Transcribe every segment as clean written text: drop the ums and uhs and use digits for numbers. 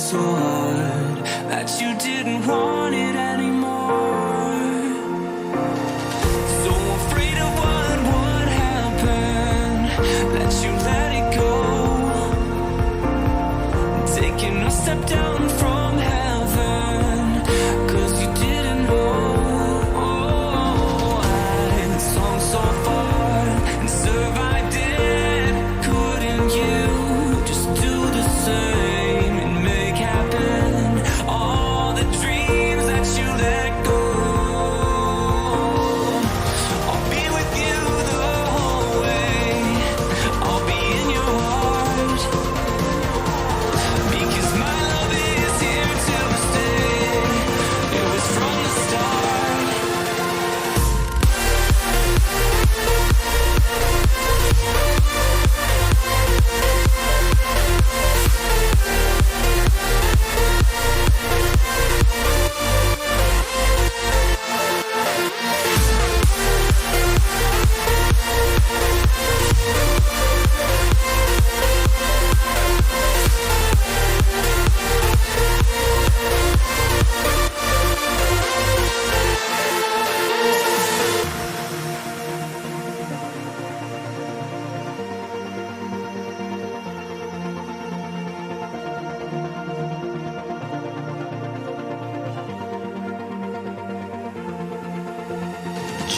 so hard that you didn't want it anymore. So afraid of what would happen that you let it go, taking a step down from heaven, 'cause you didn't know. I swung so far and survived it. Couldn't you just do the same and make happen all the dreams that you let go? I'll be with you the whole way. I'll be in your heart, because my love is here to stay. It was from the start.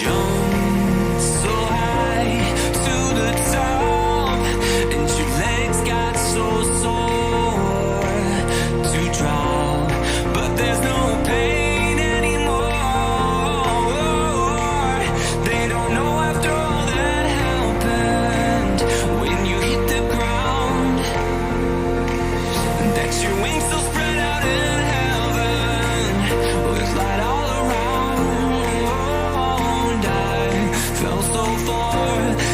Jumped so high to the top, and your legs got so sore to drop, but there's no pain anymore. They don't know after all that happened, when you hit the ground, that your wings still spread out in heaven with light all around. I fell so far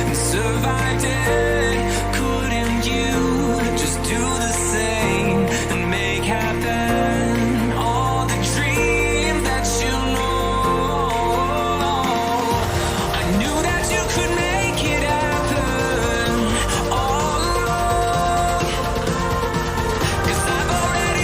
and survived it. Couldn't you just do the same and make happen all the dreams that you know? I knew that you could make it happen all along, 'cause I've already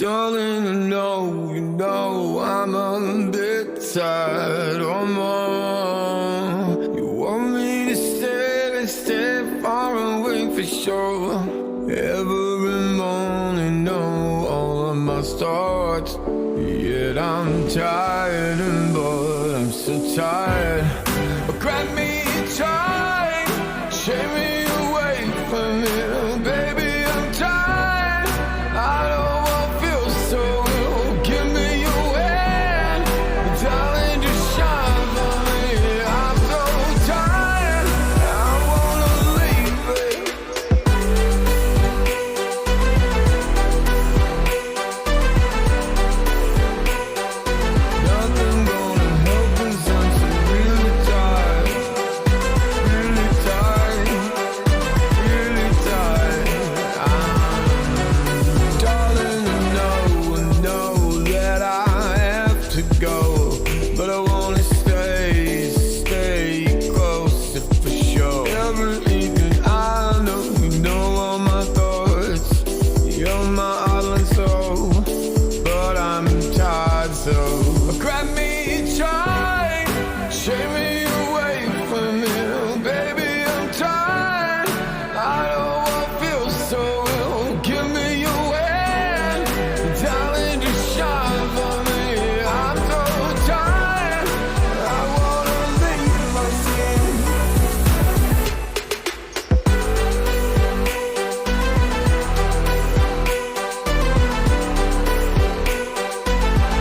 Darling, you know I'm a bit tired or more. You want me to stay far away for sure. Every morning, know all of my thoughts. Yet I'm tired, but I'm so tired. Grab me tight, shake me away from you, baby. I'm tired. I don't want to feel so ill. Give me your hand, darling, just shine for me. I'm so tired. I wanna leave it. You're my island soul, but I'm tired, so grab me tight, shake me away from you, baby. I'm tired. I don't want to feel so ill. Give me your hand, darling, just shine for me. I'm so tired. I wanna leave my skin.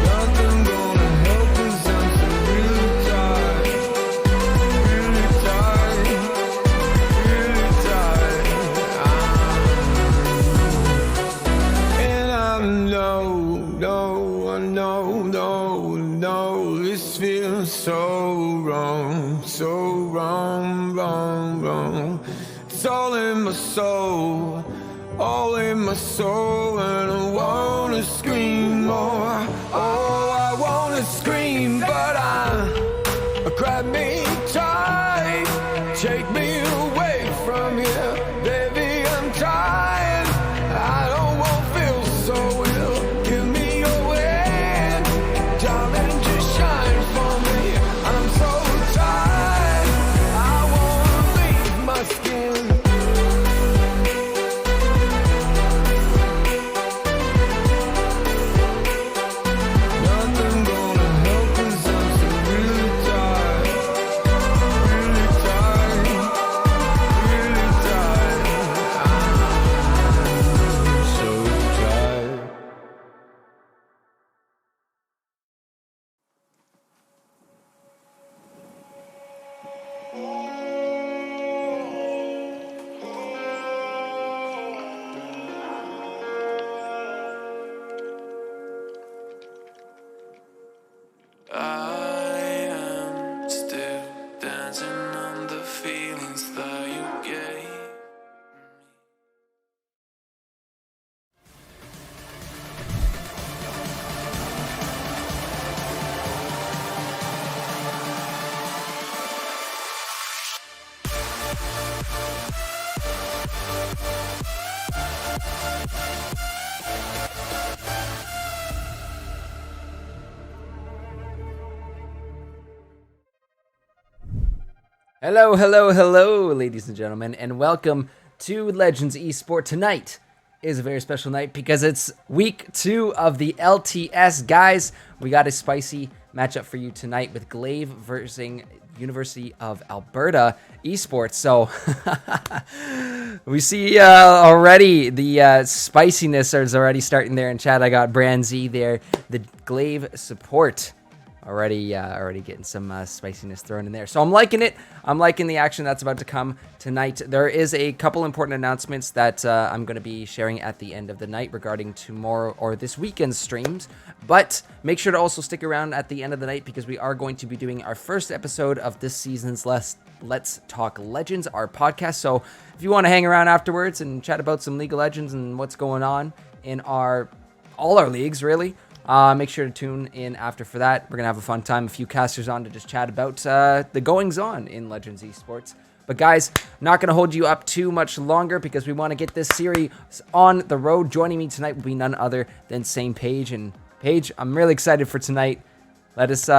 Nothing gonna help 'cause I'm so really tired, really tired, really tired. And I know, this feels so wrong, wrong. It's all in my soul, and I wanna scream more. Oh, I wanna scream, but grab me tight, take me away from here, baby. I'm tired. I don't want to feel so ill. Give me your hand, darling, just shine for me. I'm so tired. I wanna leave my skin. Nothing gonna help 'cause I'm so really tired, really tired, really tired. I'm so tired. I am still dancing on the feelings that you gave me. Hello, ladies and gentlemen, and welcome to Legends Esports. Tonight is a very special night because it's week 2 of the LTS. Guys, we got a spicy matchup for you tonight with GLV versus University of Alberta Esports. So we see already the spiciness is already starting there in chat. I got Branzy there, the GLV support. Already getting some spiciness thrown in there. So I'm liking it. I'm liking the action that's about to come tonight. There is a couple important announcements that I'm going to be sharing at the end of the night regarding tomorrow or this weekend's streams. But make sure to also stick around at the end of the night because we are going to be doing our first episode of this season's Let's Talk Legends, our podcast. So if you want to hang around afterwards and chat about some League of Legends and what's going on in all our leagues, really, make sure to tune in after for that. We're going to have a fun time. A few casters on to just chat about the goings-on in Legends Esports. But guys, not going to hold you up too much longer because we want to get this series on the road. Joining me tonight will be none other than Same Paige. And Paige, I'm really excited for tonight. Let us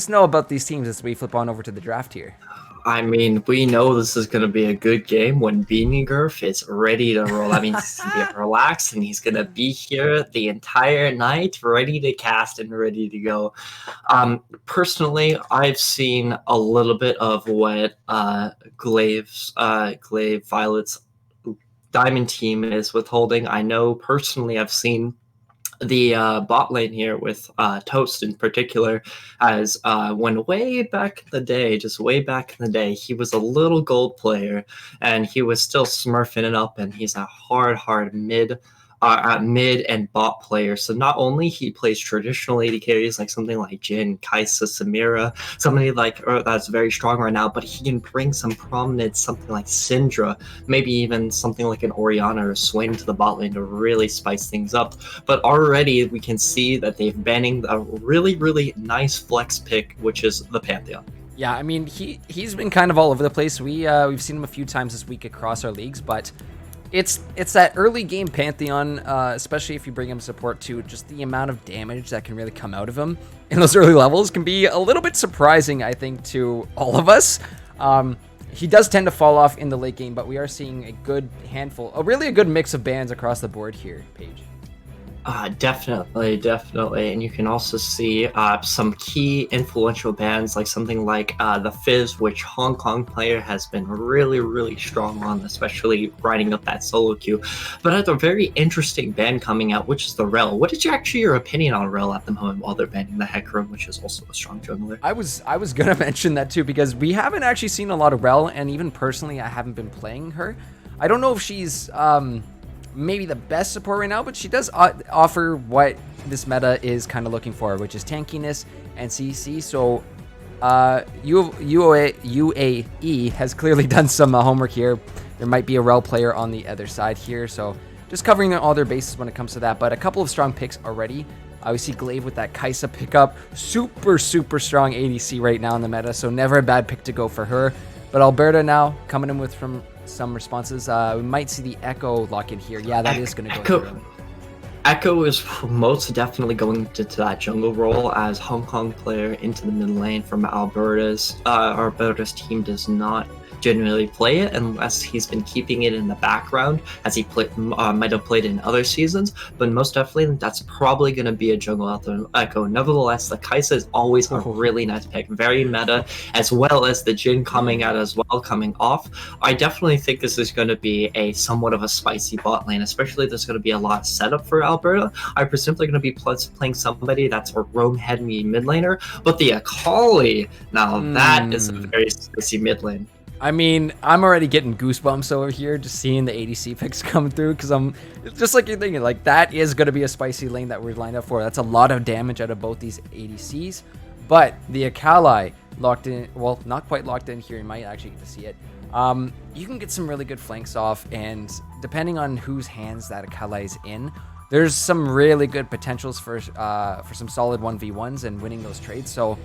know about these teams as we flip on over to the draft here. I mean, we know this is going to be a good game when Beanigerf is ready to roll. I mean, he's going to be relaxed and he's going to be here the entire night, ready to cast and ready to go. Personally, I've seen a little bit of what GLV Violet's Diamond team is withholding. I know personally I've seen the bot lane here with Toast in particular, as when way back in the day, he was a little gold player and he was still smurfing it up, and he's a hard mid and bot player. So not only he plays traditional AD carries like something like Jhin, Kai'Sa, Samira, somebody like that's very strong right now, but he can bring some prominence, something like Syndra, maybe even something like an Orianna or Swain to the bot lane to really spice things up. But already we can see that they've banning a really nice flex pick, which is the Pantheon. Yeah, I mean, he's been kind of all over the place. We've seen him a few times this week across our leagues, but it's that early game Pantheon, especially if you bring him support too. Just the amount of damage that can really come out of him in those early levels can be a little bit surprising, I think, to all of us. He does tend to fall off in the late game, but we are seeing a good handful, a good mix of bans across the board here, Paige. Definitely. And you can also see some key influential bands, like something like the Fizz, which Hong Kong player has been really, really strong on, especially riding up that solo queue. But I have a very interesting band coming out, which is the Rel. What is your opinion on Rel at the moment while they're banning the Hecarim, which is also a strong jungler? I was going to mention that too, because we haven't actually seen a lot of Rel, and even personally, I haven't been playing her. I don't know if she's... maybe the best support right now, but she does offer what this meta is kind of looking for, which is tankiness and CC. So UAE has clearly done some homework here. There might be a Rel player on the other side here, so just covering all their bases when it comes to that. But a couple of strong picks already. We see Glaive with that Kai'Sa pickup. Super strong ADC right now in the meta, so never a bad pick to go for her. But Alberta now coming in with from some responses. We might see the Echo lock in here. Yeah, that is going to go through. Echo is most definitely going to that jungle role as Hong Kong player into the mid lane from Alberta's team does not generally play it unless he's been keeping it in the background as he might have played in other seasons, but most definitely that's probably going to be a jungle out there Echo. Nevertheless, the Kai'Sa is always a really nice pick, very meta, as well as the Jhin coming out as well, coming off. I definitely think this is going to be a somewhat of a spicy bot lane, especially there's going to be a lot of setup for Alberta. I'm presumably going to be playing somebody that's a roam heavy mid laner, but the Akali, now that is a very spicy mid lane. I mean, I'm already getting goosebumps over here just seeing the ADC picks come through, because I'm just like you're thinking, like that is going to be a spicy lane that we're lined up for. That's a lot of damage out of both these ADCs, but the Akali locked in, well, not quite locked in here. You might actually get to see it. You can get some really good flanks off, and depending on whose hands that Akali is in, there's some really good potentials for some solid 1v1s and winning those trades. So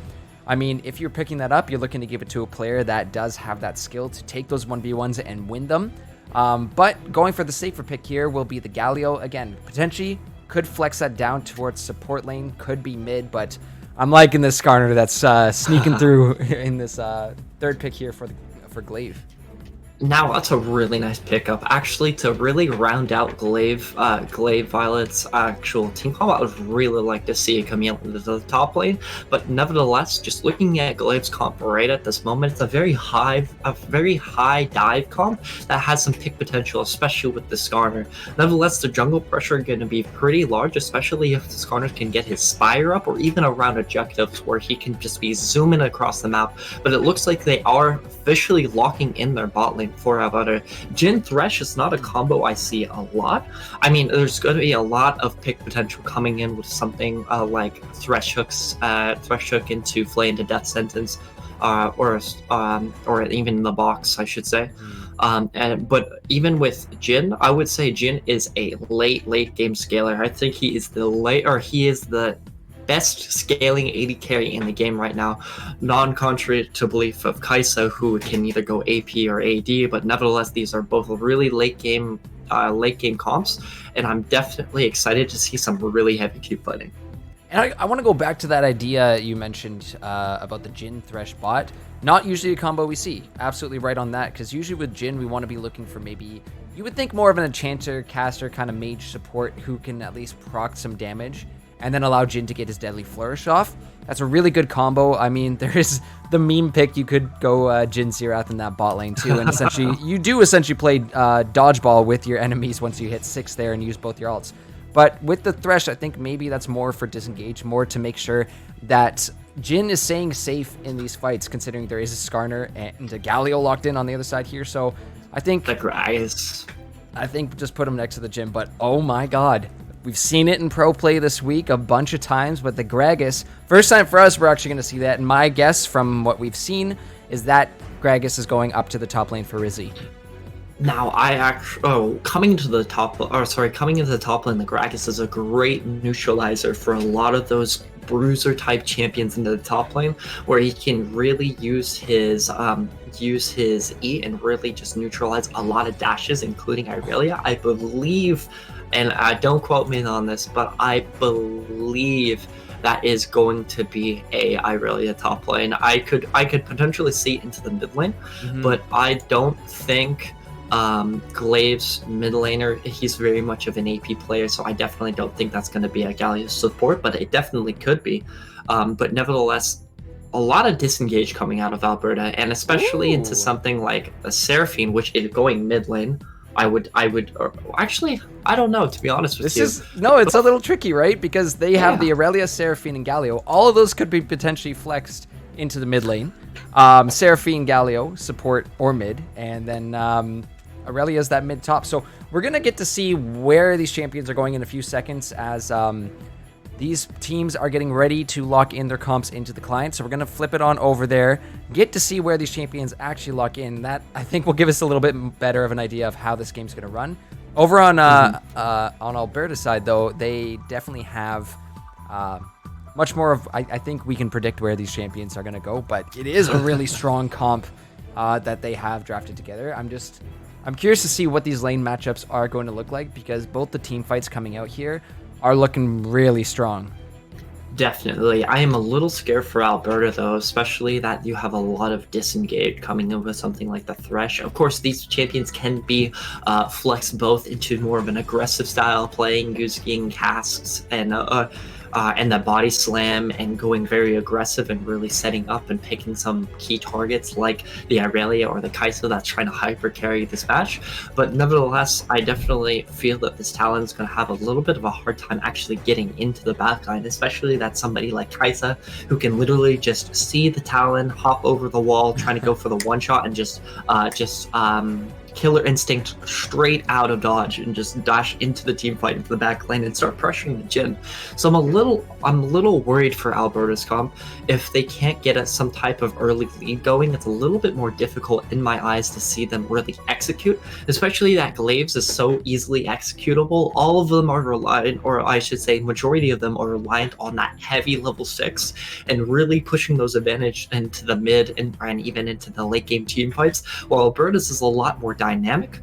I mean, if you're picking that up, you're looking to give it to a player that does have that skill to take those 1v1s and win them. But going for the safer pick here will be the Galio. Again, potentially could flex that down towards support lane, could be mid, but I'm liking this Skarner that's sneaking through in this third pick here for Glaive. Now that's a really nice pickup. Actually, to really round out Glaive Violet's actual team comp, I would really like to see it coming out into the top lane. But nevertheless, just looking at Glaive's comp right at this moment, it's a very high dive comp that has some pick potential, especially with the Skarner. Nevertheless, the jungle pressure is going to be pretty large, especially if the Skarner can get his Spire up or even around objectives where he can just be zooming across the map. But it looks like they are officially locking in their bot lane for Alberta. Jhin Thresh is not a combo I see a lot. I mean, there's going to be a lot of pick potential coming in with something like Thresh Hook into Flay into Death Sentence, or even the box, I should say. But even with Jhin, I would say Jhin is a late game scaler. I think he is the best scaling AD carry in the game right now, non-contrary to belief of Kai'Sa, who can either go AP or AD, but nevertheless, these are both really late game comps, and I'm definitely excited to see some really heavy keep fighting. And I want to go back to that idea you mentioned about the Jhin Thresh bot. Not usually a combo we see. Absolutely right on that, because usually with Jhin, we want to be looking for maybe, you would think more of an enchanter, caster, kind of mage support who can at least proc some damage, and then allow Jhin to get his Deadly Flourish off. That's a really good combo. I mean, there is the meme pick. You could go Jhin Xerath in that bot lane too, and essentially, you do essentially play dodgeball with your enemies once you hit 6 there and use both your alts. But with the Thresh, I think maybe that's more for disengage, more to make sure that Jhin is staying safe in these fights, considering there is a Skarner and a Galio locked in on the other side here. So I think just put him next to the Jhin. But oh my god, we've seen it in pro play this week a bunch of times, but the Gragas, first time for us, we're actually going to see that. And my guess from what we've seen is that Gragas is going up to the top lane for Rizzy. Now, coming into the top lane, the Gragas is a great neutralizer for a lot of those bruiser type champions into the top lane, where he can really use his E and really just neutralize a lot of dashes, including Irelia. I believe, and don't quote me on this, but I believe that is going to be a Irelia top lane. I could potentially see into the mid lane, but I don't think Glaive's mid laner, he's very much of an AP player, so I definitely don't think that's going to be a Galio support, but it definitely could be. But nevertheless, a lot of disengage coming out of Alberta, and especially into something like a Seraphine, which is going mid lane. I would actually, I don't know, to be honest with you. It's a little tricky, right? Because they have the Irelia, Seraphine, and Galio. All of those could be potentially flexed into the mid lane. Seraphine, Galio, support or mid, and then Irelia is that mid top. So we're going to get to see where these champions are going in a few seconds as these teams are getting ready to lock in their comps into the client. So we're going to flip it on over there, get to see where these champions actually lock in. That, I think, will give us a little bit better of an idea of how this game's going to run. Over on Alberta's side, though, they definitely have much more of, I think we can predict where these champions are going to go, but it is a really strong comp that they have drafted together. I'm curious to see what these lane matchups are going to look like, because both the team fights coming out here are looking really strong. Definitely. I am a little scared for Alberta, though, especially that you have a lot of disengage coming in with something like the Thresh. Of course, these champions can be flexed both into more of an aggressive style playing, using casks and the body slam and going very aggressive and really setting up and picking some key targets like the Irelia or the Kai'Sa that's trying to hyper carry this match. But nevertheless, I definitely feel that this Talon is going to have a little bit of a hard time actually getting into the backline, especially that somebody like Kai'Sa who can literally just see the Talon, hop over the wall, trying to go for the one shot and just killer instinct straight out of dodge and just dash into the team fight into the back lane and start pressuring the Jhin. So I'm a little worried for Alberta's comp. If they can't get some type of early lead going, it's a little bit more difficult in my eyes to see them really execute, especially that Glaives is so easily executable. All of them are reliant, or I should say majority of them are reliant on that heavy level 6 and really pushing those advantage into the mid and even into the late game team fights, while Alberta's is a lot more dynamic,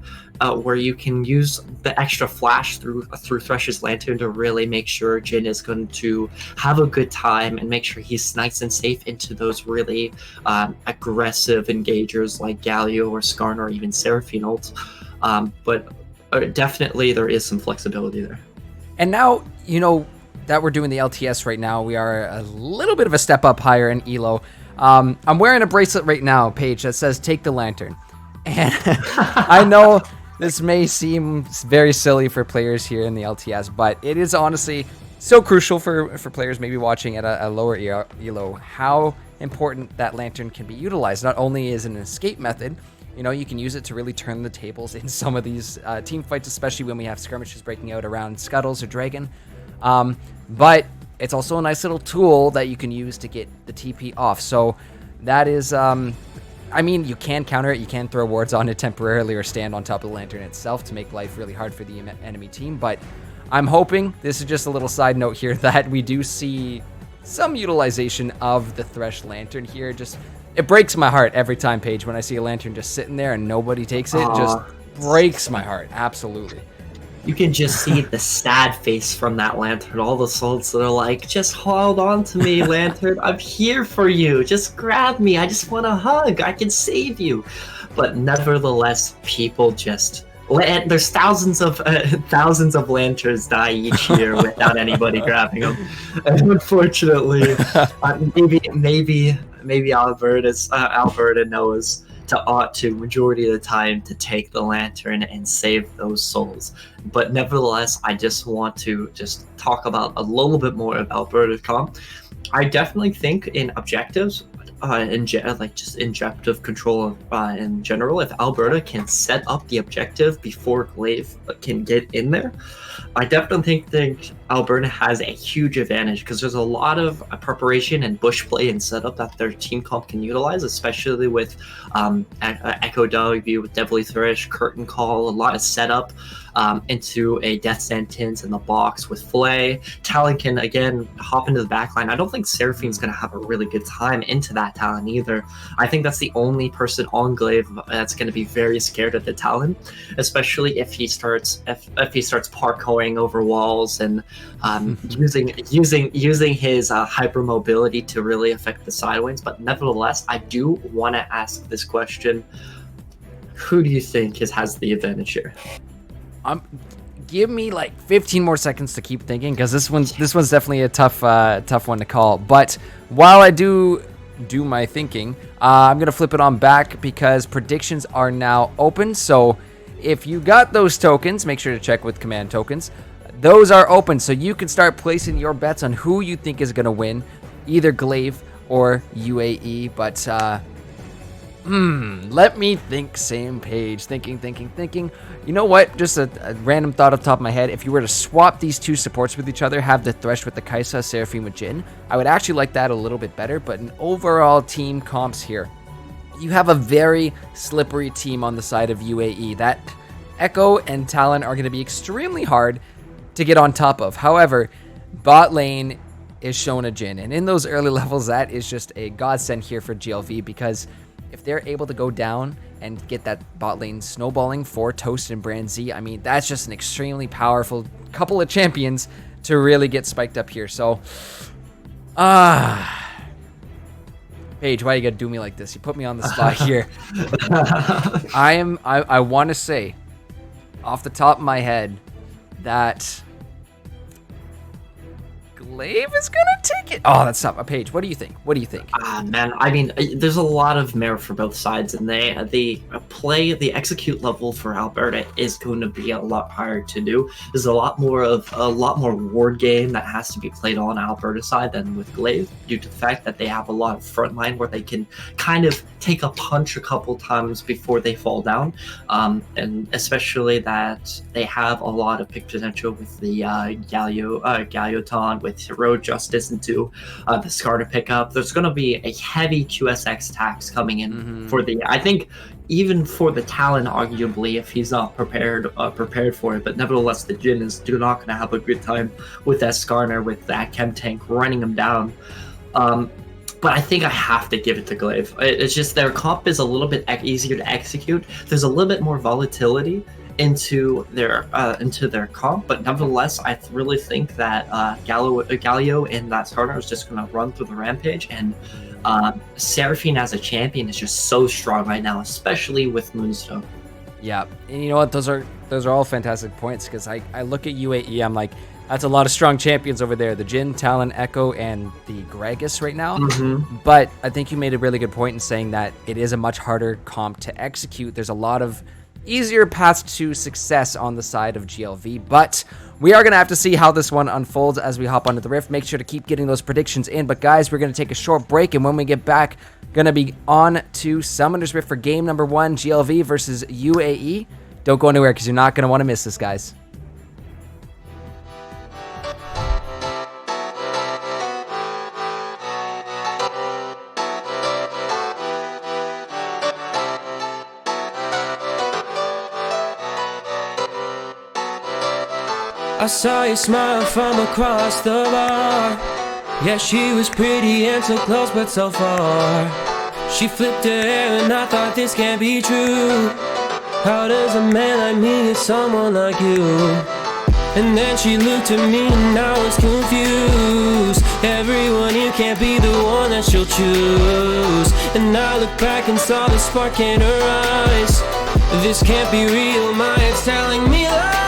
where you can use the extra flash through Thresh's Lantern to really make sure Jhin is going to have a good time and make sure he's nice and safe into those really aggressive engagers like Galio or Skarn or even Seraphine ult. But definitely there is some flexibility there. And now, that we're doing the LTS right now, we are a little bit of a step up higher in ELO. I'm wearing a bracelet right now, Paige, that says "Take the Lantern." And I know this may seem very silly for players here in the LTS, but it is honestly so crucial for players maybe watching at a lower ELO how important that lantern can be utilized. Not only as an escape method, you can use it to really turn the tables in some of these team fights, especially when we have skirmishes breaking out around Scuttles or Dragon. But it's also a nice little tool that you can use to get the TP off. So that is... you can counter it, you can throw wards on it temporarily or stand on top of the lantern itself to make life really hard for the enemy team, but I'm hoping, this is just a little side note here, that we do see some utilization of the Thresh Lantern here. It breaks my heart every time, Paige, when I see a lantern just sitting there and nobody takes it. Just breaks my heart, absolutely. You can just see the sad face from that lantern. All the souls that are like, just hold on to me, lantern. I'm here for you. Just grab me. I just want a hug. I can save you. But nevertheless, people just... There's thousands of lanterns die each year without anybody grabbing them. And unfortunately, maybe Alberta knows to majority of the time to take the lantern and save those souls. But nevertheless, I just want to talk about a little bit more of Alberta's comp. I definitely think in objectives, just injective control in general, if Alberta can set up the objective before GLV can get in there, I definitely think Alberta has a huge advantage because there's a lot of preparation and bush play and setup that their team comp can utilize, especially with Echo W, with Deadly Thresh, Curtain Call, a lot of setup into a Death Sentence in the box with Flay. Talon can, again, hop into the backline. I don't think Seraphine's going to have a really good time into that Talon either. I think that's the only person on GLV that's going to be very scared of the Talon, especially if he starts parkoing over walls and using his hypermobility to really affect the sideways. But nevertheless, I do want to ask this question: who do you think has the advantage here? Give me like 15 more seconds to keep thinking, because this one's definitely a tough one to call. But while I do my thinking, I'm gonna flip it on back because predictions are now open. So if you got those tokens, make sure to check with command tokens. Those are open, so you can start placing your bets on who you think is gonna win, either GLV or UAE. But let me think. Same page. Thinking. You know what? Just a random thought off the top of my head. If you were to swap these two supports with each other, have the Thresh with the Kaisa, Seraphine with Jhin, I would actually like that a little bit better. But in overall team comps here, you have a very slippery team on the side of UAE. That Echo and Talon are going to be extremely hard to get on top of. However, bot lane is shown a Jhin. And in those early levels, that is just a godsend here for GLV, because if they're able to go down and get that bot lane snowballing for Toast and Brand Z, I mean, that's just an extremely powerful couple of champions to really get spiked up here. So, Paige, why you gotta do me like this? You put me on the spot here. I want to say, off the top of my head, that GLV is gonna take it. Oh, that's not a Page. What do you think? Man, I mean, there's a lot of merit for both sides, and the execute level for Alberta is going to be a lot harder to do. There's a lot more ward game that has to be played on Alberta's side than with GLV, due to the fact that they have a lot of front line where they can kind of take a punch a couple times before they fall down, and especially that they have a lot of pick potential with the Galioton, with Hero Justice into the Scar to pick up. There's going to be a heavy QSX tax coming in for the, I think, even for the Talon, arguably, if he's not prepared for it. But nevertheless, the Jhin is not going to have a good time with that Skarner, with that Chem Tank running him down. But I think I have to give it to GLV. It's just their comp is a little bit easier to execute. There's a little bit more volatility into their comp, but nevertheless, I really think that Galio and that Skarner is just going to run through the rampage, and Seraphine as a champion is just so strong right now, especially with Moonstone. Yeah, and you know what? Those are all fantastic points, because I look at UAE, I'm like, that's a lot of strong champions over there. The Jhin, Talon, Echo, and the Gragas right now. But I think you made a really good point in saying that it is a much harder comp to execute. There's a lot of easier paths to success on the side of GLV, but we are going to have to see how this one unfolds as we hop onto the Rift. Make sure to keep getting those predictions in. But guys, we're going to take a short break, and when we get back, going to be on to Summoner's Rift for game number 1, GLV versus UAE. Don't go anywhere, because you're not going to want to miss this, guys. I saw you smile from across the bar. Yeah, she was pretty and so close but so far. She flipped her hair and I thought this can't be true. How does a man like me get someone like you? And then she looked at me and I was confused. Everyone here can't be the one that she'll choose. And I looked back and saw the spark in her eyes. This can't be real, my head's telling me lies.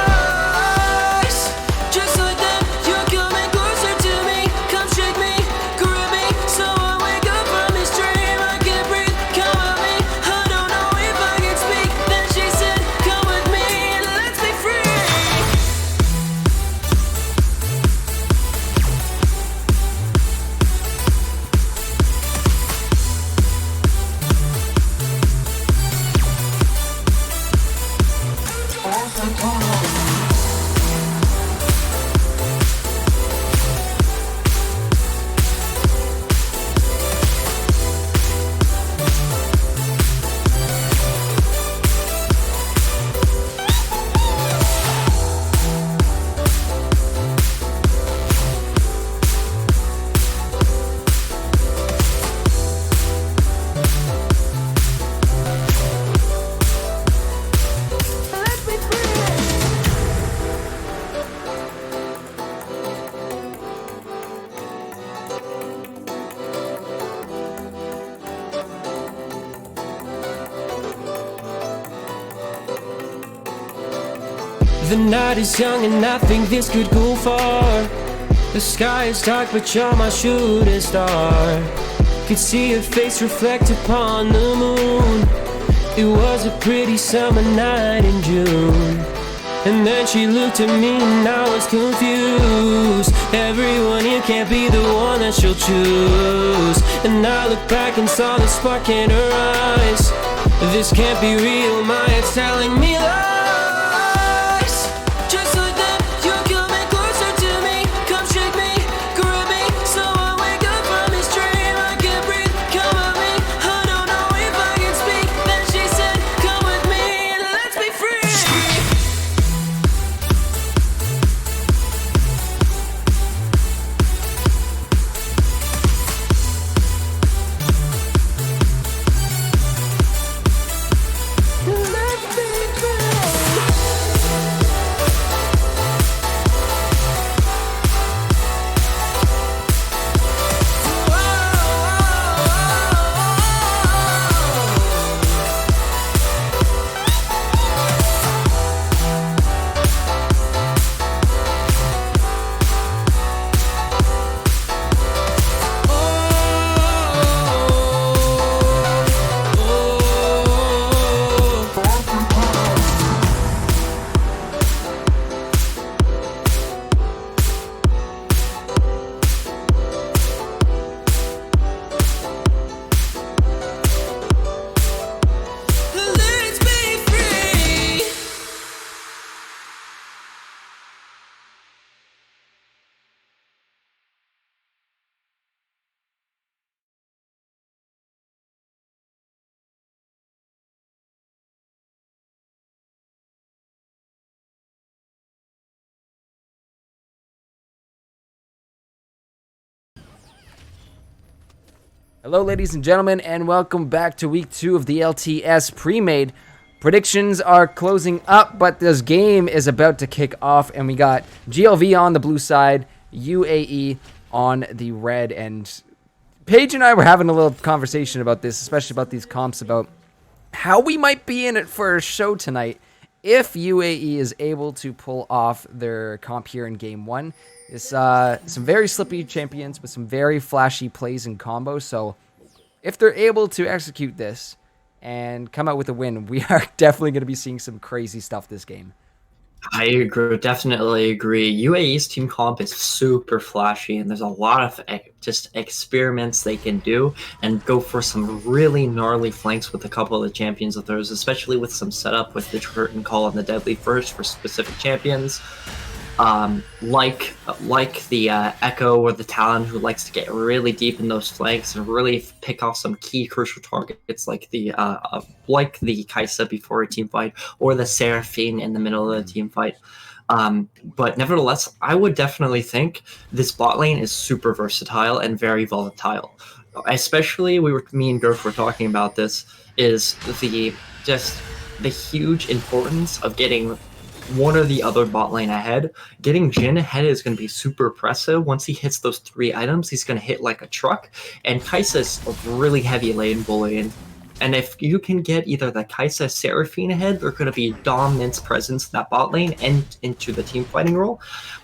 The night is young and I think this could go far. The sky is dark but you're my shooting star. Could see your face reflect upon the moon. It was a pretty summer night in June. And then she looked at me and I was confused. Everyone here can't be the one that she'll choose. And I looked back and saw the spark in her eyes. This can't be real, my head's telling me lies. Just like that, you're coming closer to me. Come shake me, grab me, so I wake up from this dream. I can't breathe, come at me, I don't know if I can speak. Then she said, come with me and let's be free. Hello, ladies and gentlemen, and welcome back to week 2 of the LTS Premade. Predictions are closing up, but this game is about to kick off, and we got GLV on the blue side, UAE on the red, and Paige and I were having a little conversation about this, especially about these comps, about how we might be in it for a show tonight if UAE is able to pull off their comp here in game 1. It's some very slippy champions with some very flashy plays and combos. So if they're able to execute this and come out with a win, we are definitely going to be seeing some crazy stuff this game. I agree, definitely agree. UAE's team comp is super flashy, and there's a lot of just experiments they can do and go for some really gnarly flanks with a couple of the champions of theirs, especially with some setup with the curtain call and the deadly first for specific champions. Like the Echo or the Talon, who likes to get really deep in those flanks and really pick off some key crucial targets, like the Kaisa before a team fight, or the Seraphine in the middle of the team fight. But nevertheless, I would definitely think this bot lane is super versatile and very volatile. Especially, me and Gurf were talking about this, is the huge importance of getting one or the other bot lane ahead. Getting Jhin ahead is going to be super impressive. Once he hits those 3 items, he's going to hit like a truck. And Kai'Sa's a really heavy lane bully. And if you can get either the Kaisa Seraphine ahead, they're going to be dominant presence in that bot lane and into the team fighting role.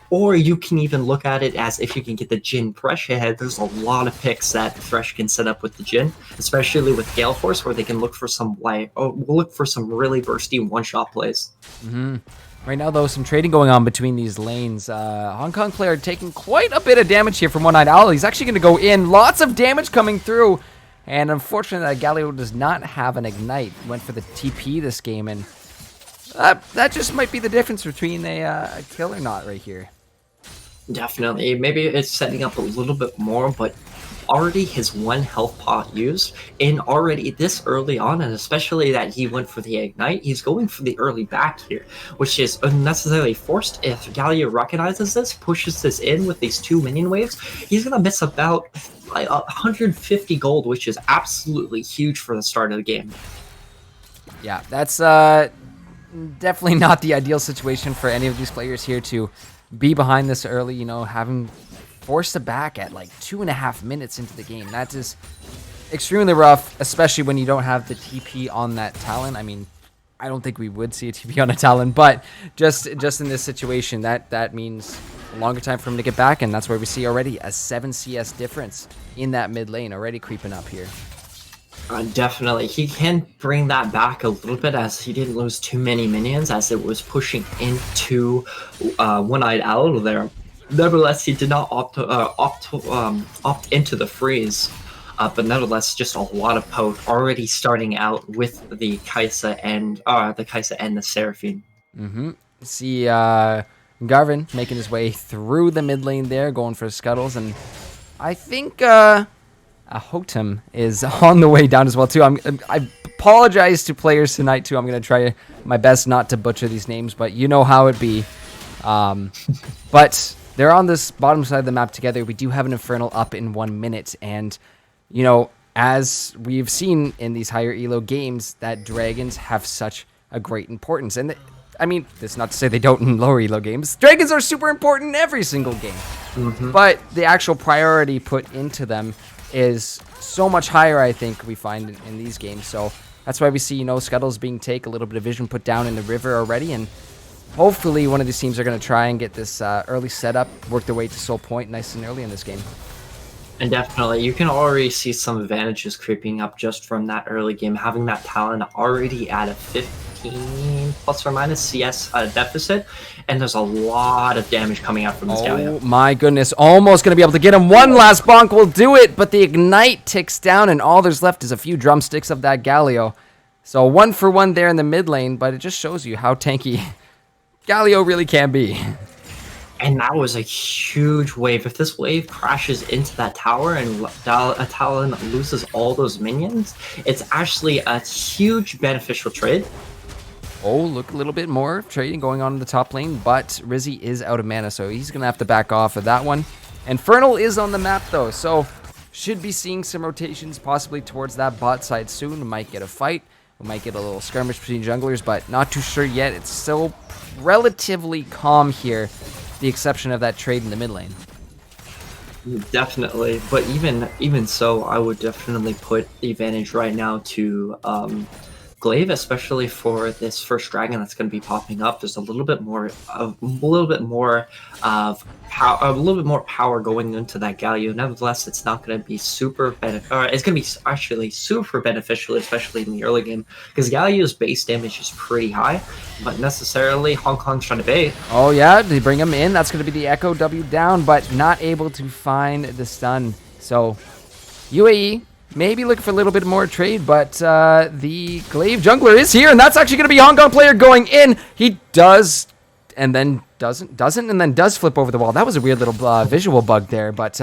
Or you can even look at it as if you can get the Jhin Thresh ahead. There's a lot of picks that Thresh can set up with the Jhin, especially with Gale Force, where they can look for some really bursty one-shot plays. Mm-hmm. Right now, though, some trading going on between these lanes. Hong Kong player taking quite a bit of damage here from One-Eyed Owl. He's actually going to go in. Lots of damage coming through. And unfortunately, Galio does not have an Ignite. Went for the TP this game, and that just might be the difference between a kill or not right here. Definitely. Maybe it's setting up a little bit more, but already his 1 health pot used, and already this early on, and especially that he went for the Ignite, he's going for the early back here, which is unnecessarily forced. If Galio recognizes this, pushes this in with these 2 minion waves, he's going to miss about 150 gold, which is absolutely huge for the start of the game. Yeah, that's definitely not the ideal situation for any of these players here to be behind this early, you know, having forced a back at like 2.5 minutes into the game. That is extremely rough, especially when you don't have the TP on that Talon. I mean, I don't think we would see a TP on a Talon, but just in this situation, that means a longer time for him to get back, and that's where we see already a 7 CS difference in that mid lane already creeping up here. Definitely. He can bring that back a little bit as he didn't lose too many minions as it was pushing into One-Eyed Owl there. Nevertheless, he did not opt into the freeze. But nevertheless, just a lot of poke already starting out with the Kai'Sa and the Seraphine. See Garvin making his way through the mid lane there, going for scuttles, and I think Hotem is on the way down as well too. I apologize to players tonight too. I'm gonna try my best not to butcher these names, but you know how it be. But they're on this bottom side of the map together. We do have an Infernal up in 1 minute, and you know, as we've seen in these higher elo games, that dragons have such a great importance. And I mean, this is not to say they don't in lower elo games. Dragons are super important in every single game, but the actual priority put into them is so much higher, I think, we find in these games. So that's why we see, you know, scuttles being taken, a little bit of vision put down in the river already, and hopefully one of these teams are going to try and get this early setup, work their way to Soul Point nice and early in this game. And definitely, you can already see some advantages creeping up just from that early game, having that Talon already at a 15 plus or minus CS deficit, and there's a lot of damage coming out from this Galio. Oh my goodness, almost going to be able to get him. One last bonk will do it, but the Ignite ticks down, and all there's left is a few drumsticks of that Galio. So 1 for 1 there in the mid lane, but it just shows you how tanky Galio really can be. And that was a huge wave. If this wave crashes into that tower and a Talon loses all those minions, it's actually a huge beneficial trade. Oh, look, a little bit more trading going on in the top lane, but Rizzy is out of mana, so he's going to have to back off of that one. Infernal is on the map, though, so should be seeing some rotations possibly towards that bot side soon. We might get a fight. We might get a little skirmish between junglers, but not too sure yet. It's still relatively calm here, the exception of that trade in the mid lane. Definitely, but even so, I would definitely put the advantage right now to GLV, especially for this first dragon that's going to be popping up. There's a little bit more power going into that Galio. Nevertheless, it's not going to be super it's going to be actually super beneficial, especially in the early game, because Galio's base damage is pretty high, but necessarily Hong Kong's trying to bait. Oh yeah, they bring him in. That's going to be the Echo W down, but not able to find the stun. So UAE maybe looking for a little bit more trade, but the GLV jungler is here, and that's actually going to be a Hong Kong player going in. He does, and then doesn't, and then does flip over the wall. That was a weird little visual bug there, but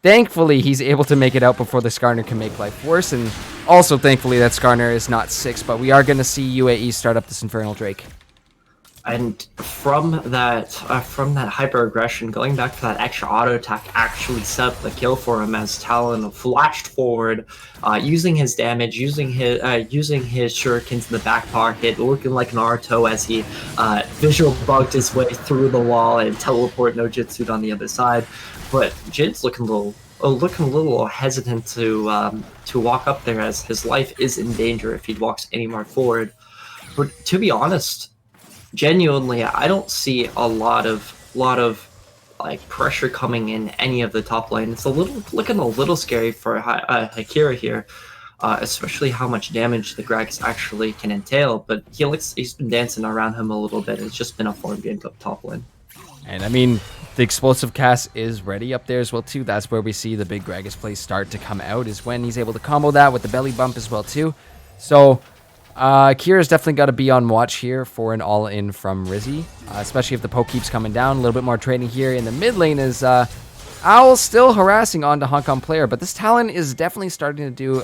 thankfully he's able to make it out before the Skarner can make life worse, and also thankfully that Skarner is not 6, but we are going to see UAE start up this Infernal Drake. And from that hyper aggression, going back for that extra auto attack, actually set up the kill for him as Talon flashed forward, using his damage, using his shurikens in the back pocket, looking like Naruto as he visual bugged his way through the wall and teleport no Jitsu on the other side. But Jin's looking a little hesitant to walk up there, as his life is in danger if he walks any more forward. But to be honest, genuinely, I don't see a lot of like pressure coming in any of the top lane. It's looking a little scary for Hakira here, especially how much damage the Gragas actually can entail. But he's been dancing around him a little bit. It's just been a farm game top lane. And I mean, the explosive cast is ready up there as well too. That's where we see the big Gragas plays start to come out, is when he's able to combo that with the belly bump as well too. So Kira's definitely got to be on watch here for an all-in from Rizzy, especially if the poke keeps coming down. A little bit more trading here in the mid lane is Owl still harassing onto Hong Kong player, but this Talon is definitely starting to do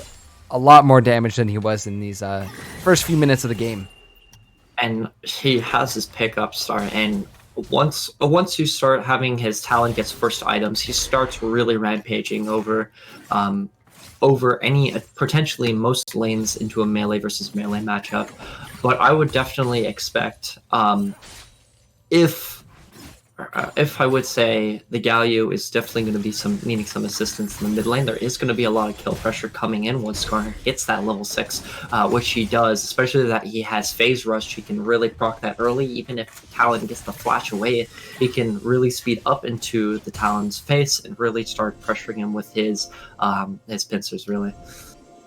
a lot more damage than he was in these first few minutes of the game. And he has his pickup start, and once you start having his Talon gets first items, he starts really rampaging over any potentially most lanes into a melee versus melee matchup. But I would definitely expect if if I would say the Galio is definitely going to be needing some assistance in the mid lane. There is going to be a lot of kill pressure coming in once Skarner hits that level 6, which he does, especially that he has phase rush. He can really proc that early. Even if Talon gets the flash away, he can really speed up into the Talon's face and really start pressuring him with his pincers, really.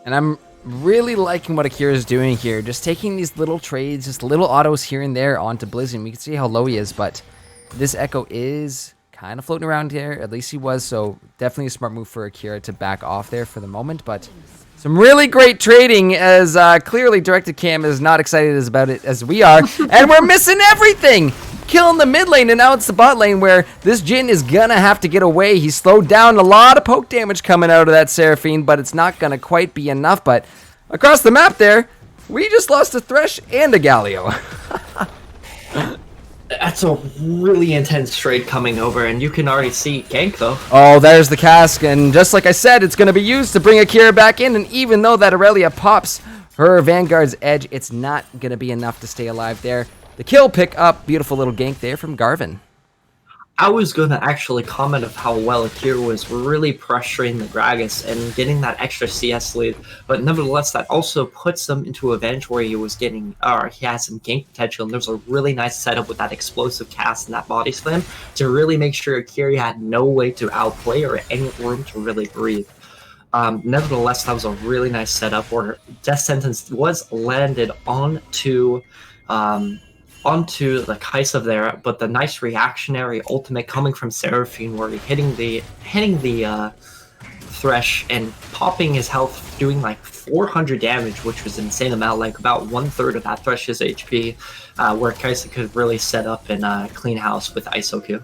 And I'm really liking what Akira is doing here, just taking these little trades, just little autos here and there onto Blizzard. We can see how low he is, but this Echo is kind of floating around here. At least he was, so definitely a smart move for Akira to back off there for the moment. But some really great trading, as clearly Directed Cam is not excited about it as we are. And we're missing everything! Killing the mid lane, and now it's the bot lane where this Jhin is gonna have to get away. He's slowed down, a lot of poke damage coming out of that Seraphine, but it's not gonna quite be enough. But across the map there, we just lost a Thresh and a Galio. That's a really intense trade coming over, and you can already see gank though. Oh, there's the cask, and just like I said, it's going to be used to bring Akira back in, and even though that Aurelia pops her Vanguard's edge, it's not going to be enough to stay alive there. The kill pick up, beautiful little gank there from Garvin. I was going to actually comment of how well Akira was really pressuring the Gragas and getting that extra CS lead, but nevertheless that also puts him into a advantage where he was getting, he has some gank potential, and there's a really nice setup with that explosive cast and that body slam to really make sure Akira had no way to outplay or any room to really breathe. Nevertheless, that was a really nice setup where Death Sentence was landed onto the Kaisa there, but the nice reactionary ultimate coming from Seraphine where he hitting the Thresh and popping his health, doing like 400 damage, which was an insane amount, like about 1/3 of that Thresh's HP, where Kaisa could really set up and clean house with ISO-Q.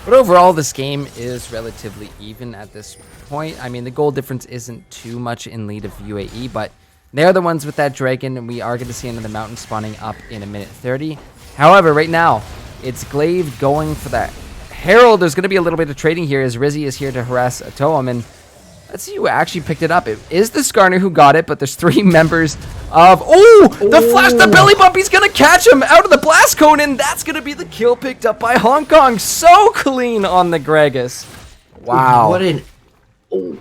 But overall, this game is relatively even at this point. I mean, the goal difference isn't too much in lead of UAE, but they're the ones with that dragon, and we are going to see another mountain spawning up in a minute 30. However, right now, it's GLV going for that Herald. There's going to be a little bit of trading here as Rizzy is here to harass Toem, and let's see who actually picked it up. It is the Skarner who got it, but there's 3 members of... Oh! The flash, the belly bump! He's going to catch him out of the blast cone, and that's going to be the kill picked up by Hong Kong. So clean on the Gragas. Wow. What an... Oh.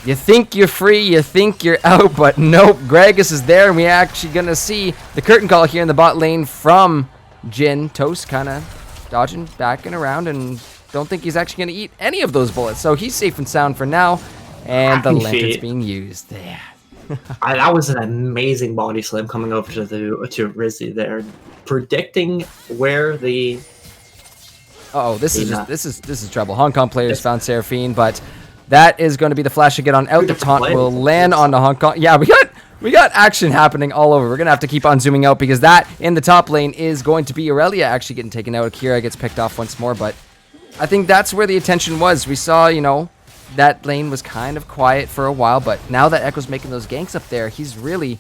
You think you're free, you think you're out, but nope. Gragas is there, and we're actually going to see the curtain call here in the bot lane from Jhin. Toast kind of dodging back and around, and don't think he's actually going to eat any of those bullets. So he's safe and sound for now, and the lantern's being used there. That was an amazing body slam coming over to Rizzy there, predicting where the... Uh-oh, this is trouble. Hong Kong players found Seraphine, but... that is going to be the flash to get on out. The taunt will land on the Hong Kong. Yeah, we got action happening all over. We're going to have to keep on zooming out because that in the top lane is going to be Aurelia actually getting taken out. Akira gets picked off once more, but I think that's where the attention was. We saw, you know, that lane was kind of quiet for a while, but now that Echo's making those ganks up there, he's really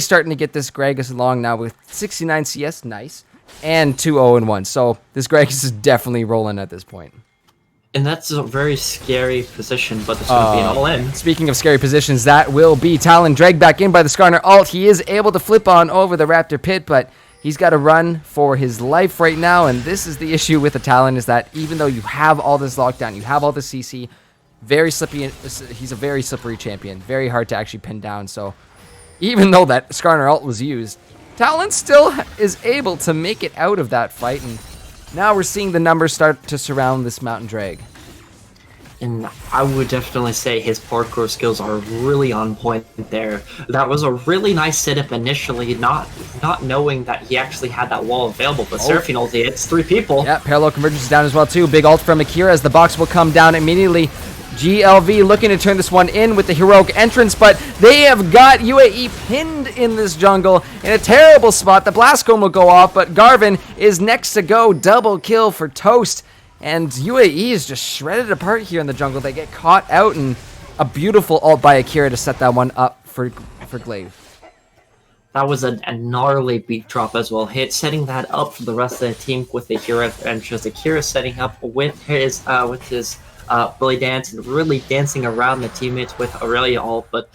starting to get this Gragas along now with 69 CS, nice, and 2-0-1. So this Gragas is definitely rolling at this point. And that's a very scary position, but there's going to be an all-in. Speaking of scary positions, that will be Talon dragged back in by the Skarner ult. He is able to flip on over the Raptor pit, but he's got to run for his life right now. And this is the issue with the Talon, is that even though you have all this lockdown, you have all the CC, very slippery. He's a very slippery champion, very hard to actually pin down. So even though that Skarner ult was used, Talon still is able to make it out of that fight, and now we're seeing the numbers start to surround this mountain drag. And I would definitely say his parkour skills are really on point there. That was a really nice setup initially, not knowing that he actually had that wall available. But Seraphine ulti, it's 3 people. Yeah, parallel convergence is down as well too. Big ult from Akira as the box will come down immediately. GLV looking to turn this one in with the heroic entrance, but they have got UAE pinned in this jungle in a terrible spot. The blast cone will go off, but Garvin is next to go. Double kill for Toast. And UAE is just shredded apart here in the jungle. They get caught out, and a beautiful ult by Akira to set that one up for GLV. That was a gnarly beat drop as well. Setting that up for the rest of the team with the hero entrance. Akira setting up with his belly dance and really dancing around the teammates with Aurelia ult, but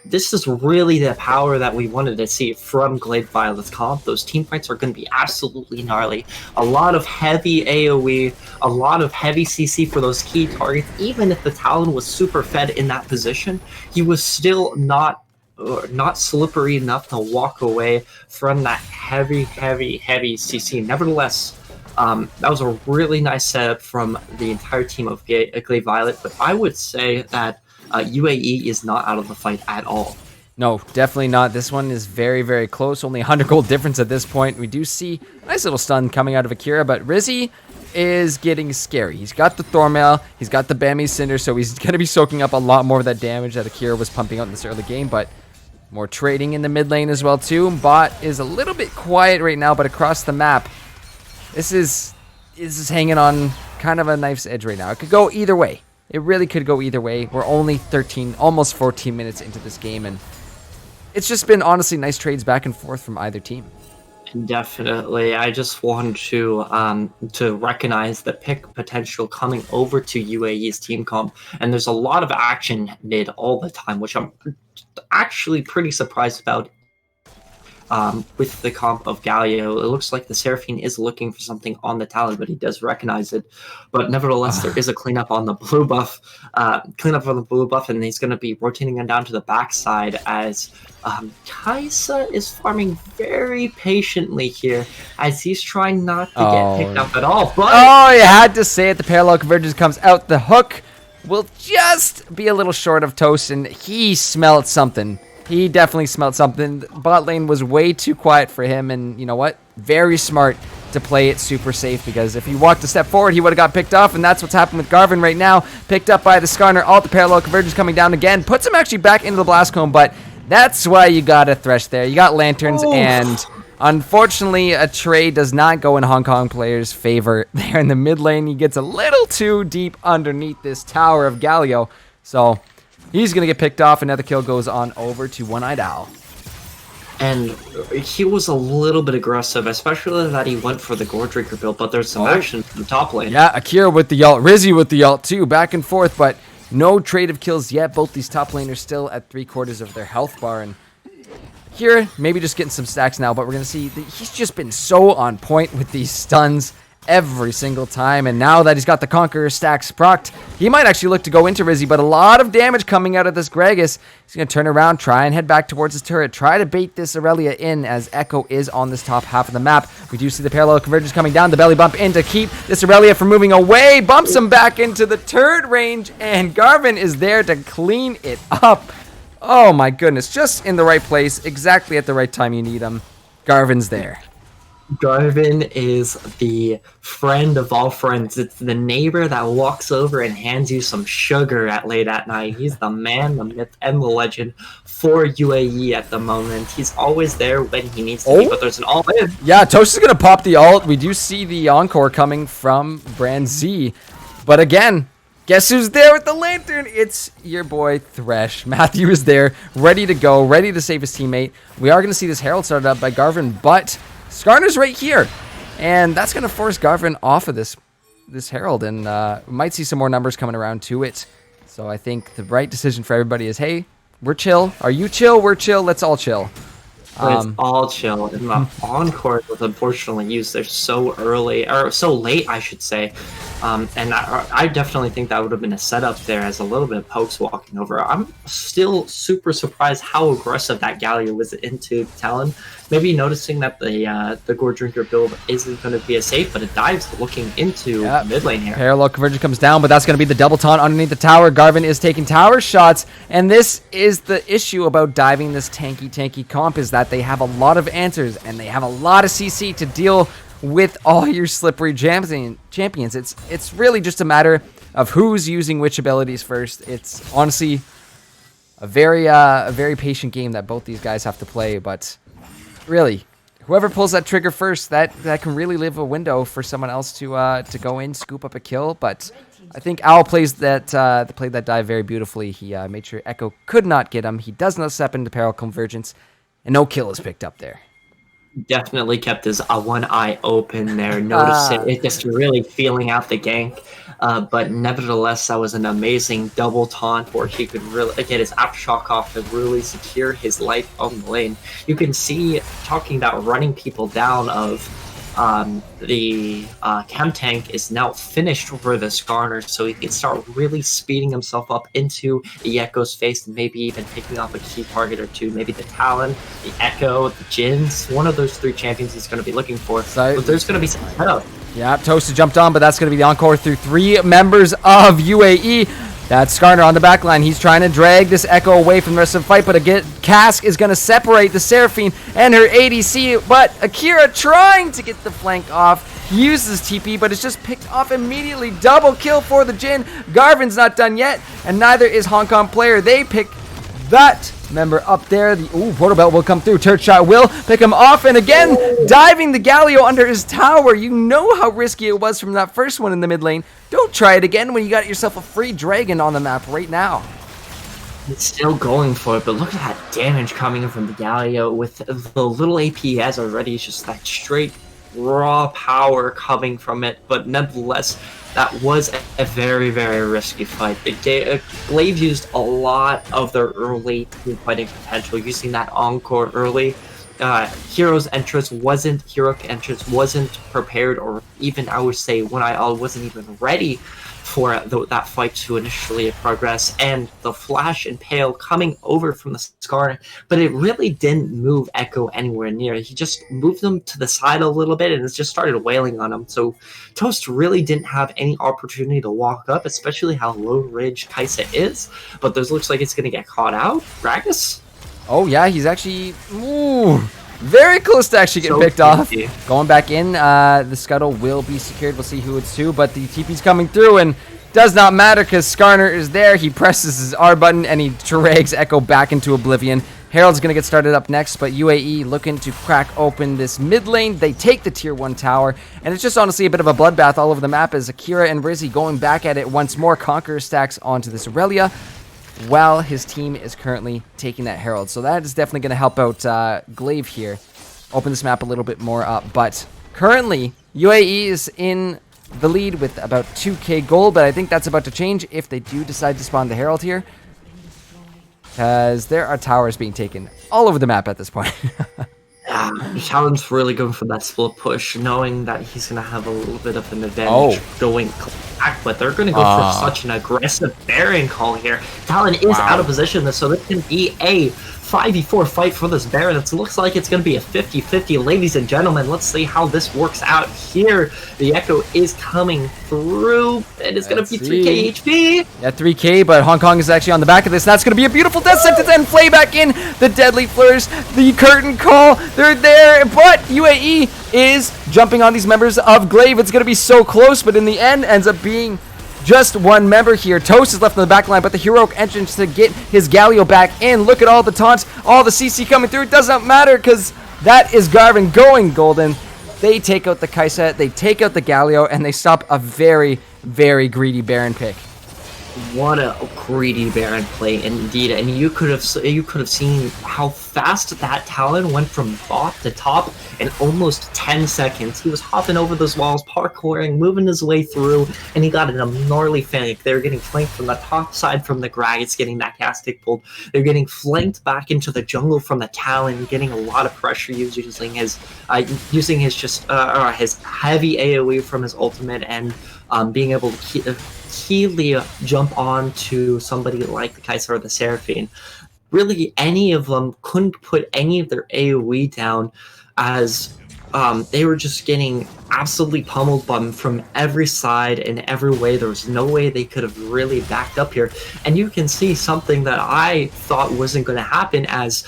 this is really the power that we wanted to see from Glade Violet's comp. Those team fights are going to be absolutely gnarly. A lot of heavy AoE, a lot of heavy CC for those key targets. Even if the Talon was super fed in that position, he was still not slippery enough to walk away from that heavy CC. Nevertheless, that was a really nice setup from the entire team of Glade Violet, but I would say that UAE is not out of the fight at all. No, definitely not. This one is very, very close. Only 100 gold difference at this point. We do see a nice little stun coming out of Akira, but Rizzy is getting scary. He's got the Thormail, he's got the Bammy Cinder, so he's going to be soaking up a lot more of that damage that Akira was pumping out in this early game, but more trading in the mid lane as well too. Bot is a little bit quiet right now, but across the map, this is hanging on kind of a knife's edge right now. It could go either way. It really could go either way. We're only 13, almost 14 minutes into this game, and it's just been honestly nice trades back and forth from either team. Definitely. I just want to recognize the pick potential coming over to UAE's team comp, and there's a lot of action mid all the time, which I'm actually pretty surprised about. With the comp of Galio, it looks like the Seraphine is looking for something on the Talon, but he does recognize it. But nevertheless, there is a cleanup on the blue buff. And he's going to be rotating him down to the backside as Kaisa is farming very patiently here as he's trying not to get picked up at all. But oh, you had to say it. The parallel convergence comes out. The hook will just be a little short of Toast, and he smelled something. He definitely smelled something. Bot lane was way too quiet for him, and you know what? Very smart to play it super safe, because if he walked a step forward, he would have got picked off, and that's what's happened with Garvin right now. Picked up by the Skarner. All the parallel convergence coming down again. Puts him actually back into the Blast Cone, but that's why you got a Thresh there. You got Lanterns, and unfortunately, a trade does not go in Hong Kong players' favor. There in the mid lane, he gets a little too deep underneath this tower of Galio, so he's going to get picked off. Another kill goes on over to One-Eyed Owl. And he was a little bit aggressive, especially that he went for the Gore Drinker build, but there's some action from the top lane. Yeah, Akira with the ult, Rizzy with the ult too, back and forth, but no trade of kills yet. Both these top laners still at 3/4 of their health bar, and here, maybe just getting some stacks now, but we're going to see that he's just been so on point with these stuns every single time, and now that he's got the Conqueror stacks procced, he might actually look to go into Rizzy, but a lot of damage coming out of this Gragas. He's going to turn around, try and head back towards his turret, try to bait this Aurelia in as Echo is on this top half of the map. We do see the parallel convergence coming down, the belly bump in to keep this Aurelia from moving away, bumps him back into the turret range, and Garvin is there to clean it up. Oh my goodness, just in the right place, exactly at the right time you need him. Garvin's there. Garvin is the friend of all friends. It's the neighbor that walks over and hands you some sugar at late at night. He's the man, the myth, and the legend for UAE at the moment. He's always there when he needs to be, but there's an all-in. Yeah, Toast is going to pop the ult. We do see the encore coming from Brand Z. But again, guess who's there with the lantern? It's your boy Thresh. Matthew is there, ready to go, ready to save his teammate. We are going to see this Herald started up by Garvin, but Skarner's right here, and that's going to force Garvin off of this Herald, and we might see some more numbers coming around to it. So I think the right decision for everybody is, hey, we're chill. Are you chill? We're chill. Let's all chill. It's all chill. And the encore was unfortunately used there so early, or so late, I should say. And I definitely think that would have been a setup there as a little bit of pokes walking over. I'm still super surprised how aggressive that Galio was into Talon. Maybe noticing that the Gore Drinker build isn't going to be as safe, but it dives looking into mid lane here. Parallel convergence comes down, but that's going to be the double taunt underneath the tower. Garvin is taking tower shots, and this is the issue about diving this tanky comp, is that they have a lot of answers, and they have a lot of CC to deal with all your slippery champions. It's really just a matter of who's using which abilities first. It's honestly a very patient game that both these guys have to play, but really, whoever pulls that trigger first, that can really leave a window for someone else to go in, scoop up a kill. But I think Owl played that dive very beautifully. He made sure Echo could not get him. He does not step into parallel convergence, and no kill is picked up there. Definitely kept his one eye open there, noticing it, just really feeling out the gank. But nevertheless, that was an amazing double taunt where he could really get his aftershock off and really secure his life on the lane. You can see, talking about running people down, of the chem tank is now finished for the Skarner, so he can start really speeding himself up into the Echo's face and maybe even picking off a key target or two, maybe the Talon, the Echo, the Jins. One of those 3 champions he's going to be looking for. So, but there's going to be some setup. Yeah, Toasted jumped on, but that's going to be the encore through 3 members of UAE. That's Skarner on the back line. He's trying to drag this Echo away from the rest of the fight, but again, Cask is going to separate the Seraphine and her ADC, but Akira trying to get the flank off. He uses TP, but it's just picked off immediately. Double kill for the Jin. Garvin's not done yet, and neither is Hong Kong player. They pick that member up there. The Portal Belt will come through. Turret Shot will pick him off, and again, diving the Galio under his tower. You know how risky it was from that first one in the mid lane. Don't try it again when you got yourself a free dragon on the map right now. It's still going for it, but look at that damage coming in from the Galio with the little AP he has already. It's just that straight raw power coming from it, but nevertheless, that was a very, very risky fight. Glaive used a lot of their early team fighting potential, using that encore early. Heroic entrance wasn't prepared, or even, I would say, when I wasn't even ready for that fight to initially progress, and the flash and pale coming over from the Scar, but it really didn't move Echo anywhere near. He just moved them to the side a little bit and it just started wailing on him. So Toast really didn't have any opportunity to walk up, especially how low ridge Kaisa is, but this looks like it's going to get caught out. Gragas? Oh yeah, he's actually very close to actually getting picked off. Going back in, the scuttle will be secured. We'll see who it's to, but the TP's coming through, and does not matter because Skarner is there. He presses his R button and he drags Echo back into oblivion. Herald's going to get started up next, but UAE looking to crack open this mid lane. They take the tier 1 tower, and it's just honestly a bit of a bloodbath all over the map as Akira and Rizzy going back at it once more. Conqueror stacks onto this Aurelia, while his team is currently taking that Herald. So that is definitely going to help out Glaive here, open this map a little bit more up. But currently, UAE is in the lead with about 2k gold, but I think that's about to change if they do decide to spawn the Herald here, because there are towers being taken all over the map at this point. Talon's really going for that split push, knowing that he's going to have a little bit of an advantage going back, but they're going to go for such an aggressive Baron call here. Talon is out of position, so this can be a 5v4 fight for this Baron. It looks like it's going to be a 50-50. Ladies and gentlemen, let's see how this works out here. The Echo is coming through. It is going to be 3k HP. Yeah, 3k, but Hong Kong is actually on the back of this. That's going to be a beautiful death sentence, and Flay back in. The Deadly Flourish, the Curtain Call, they're there, but UAE is jumping on these members of Glaive. It's going to be so close, but in the end, ends up being just one member here. Toast is left on the back line, but the heroic entrance to get his Galio back in. Look at all the taunts, all the CC coming through. It does not matter because that is Garvin going golden. They take out the Kaisa, they take out the Galio, and they stop a very, very greedy Baron pick. What a greedy Baron play indeed, and you could have seen how fast that Talon went from bot to top in almost 10 seconds. He was hopping over those walls, parkouring, moving his way through, and he got a gnarly flank. They were getting flanked from the top side from the Gragas, getting that castic pulled. They're getting flanked back into the jungle from the Talon, getting a lot of pressure using his his heavy AoE from his ultimate, and being able to keenly jump on to somebody like the Kaiser or the Seraphine. Really, any of them couldn't put any of their AoE down, as they were just getting absolutely pummeled from every side and every way. There was no way they could have really backed up here. And you can see something that I thought wasn't going to happen, as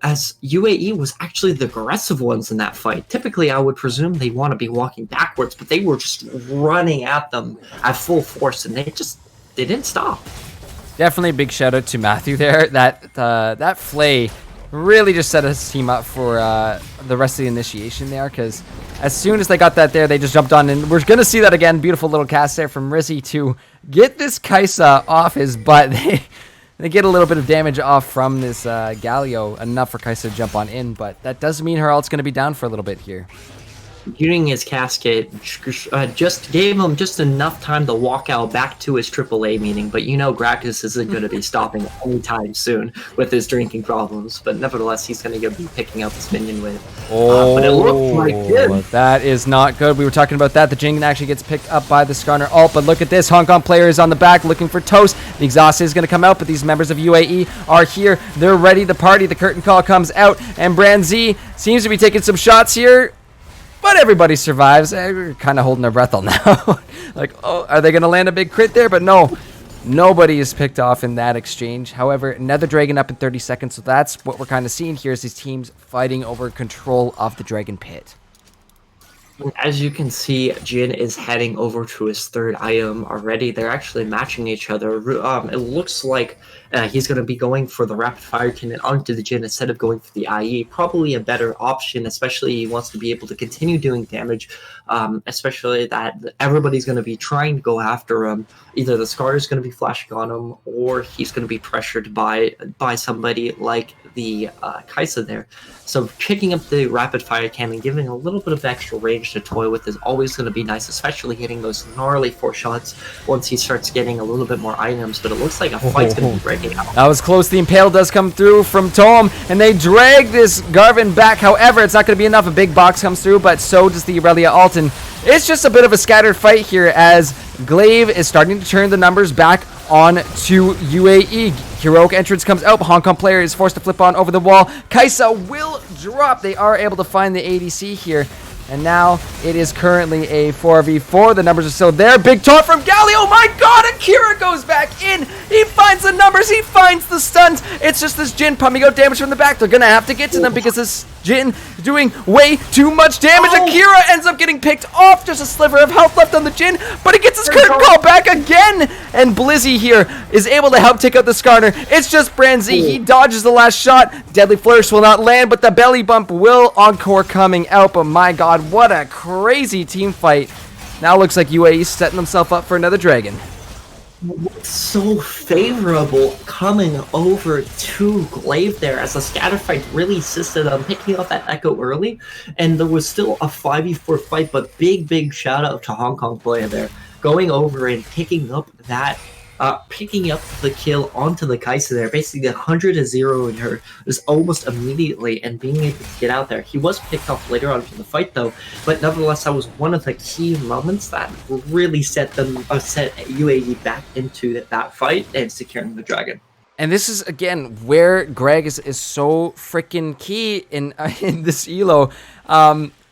UAE was actually the aggressive ones in that fight. Typically, I would presume they want to be walking backwards, but they were just running at them at full force, and they didn't stop. Definitely a big shout out to Matthew there. That Flay really just set his team up for the rest of the initiation there, because as soon as they got that there, they just jumped on, and we're going to see that again. Beautiful little cast there from Rizzy to get this Kaisa off his butt. They get a little bit of damage off from this Galio, enough for Kaisa to jump on in, but that does mean her ult's going to be down for a little bit here. Shooting his casket just gave him just enough time to walk out back to his AAA meeting, but Gracchus isn't going to be stopping anytime soon with his drinking problems, but nevertheless, he's going to be picking up his minion wave. But it looked like good. That is not good. We were talking about that. The Jing actually gets picked up by the Skarner ult, but look at this. Hong Kong player is on the back looking for Toast. The exhaust is going to come out, but these members of UAE are here. They're ready to party. The curtain call comes out, and Brand Z seems to be taking some shots here. But everybody survives. We're kind of holding our breath on now. Like, oh, are they going to land a big crit there? But no, nobody is picked off in that exchange. However, another Dragon up in 30 seconds. So that's what we're kind of seeing here is these teams fighting over control of the Dragon Pit. As you can see, Jin is heading over to his third item already. They're actually matching each other. It looks like he's going to be going for the rapid fire cannon onto the Jin instead of going for the IE. Probably a better option, especially he wants to be able to continue doing damage, especially that everybody's going to be trying to go after him. Either the Scar is going to be flashing on him, or he's going to be pressured by somebody like the Kaisa there. So picking up the rapid fire cannon, giving a little bit of extra range to toy with is always going to be nice, especially hitting those gnarly 4 shots once he starts getting a little bit more items. But it looks like a fight's going to be breaking out. That was close. The Impale does come through from Tom, and they drag this Garvin back. However, it's not going to be enough. A big box comes through, but so does the Aurelia Alton. It's just a bit of a scattered fight here as GLV is starting to turn the numbers back on to UAE. Heroic entrance comes out. Hong Kong player is forced to flip on over the wall. Kaisa will drop. They are able to find the ADC here. And now it is currently a 4v4. The numbers are still there. Big taunt from Galli. Oh my god, Akira goes back in. He finds the numbers. He finds the stuns. It's just this Jin pumping out damage from the back. They're going to have to get to them because this Jin is doing way too much damage. Akira ends up getting picked off. Just a sliver of health left on the Jin, but he gets his curtain call back again. And Blizzy here is able to help take out the Skarner. It's just Brand Z. He dodges the last shot. Deadly Flourish will not land, but the belly bump will encore coming out. But my god, what a crazy team fight. Now looks like UAE is setting themselves up for another Dragon. So favorable coming over to GLV there as the scatter fight really assisted on picking up that Echo early, and there was still a 5v4 fight, but big shout out to Hong Kong player there going over and picking up the kill onto the Kaisa there, basically 100-0 her just almost immediately, and being able to get out there. He was picked off later on in the fight though, but nevertheless that was one of the key moments that really set UAE back into that fight and securing the Dragon. And this is, again, where Greg is so freaking key in this elo,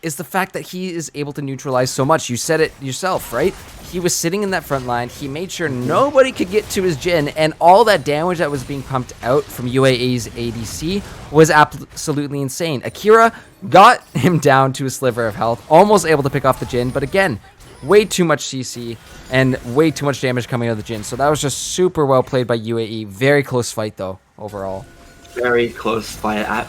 is the fact that he is able to neutralize so much. You said it yourself, right? He was sitting in that front line. He made sure nobody could get to his Jin, and all that damage that was being pumped out from UAE's ADC was absolutely insane. Akira got him down to a sliver of health, almost able to pick off the Jin, but again, way too much CC and way too much damage coming out of the Jin. So that was just super well played by UAE. Very close fight, though, overall. Very close fight.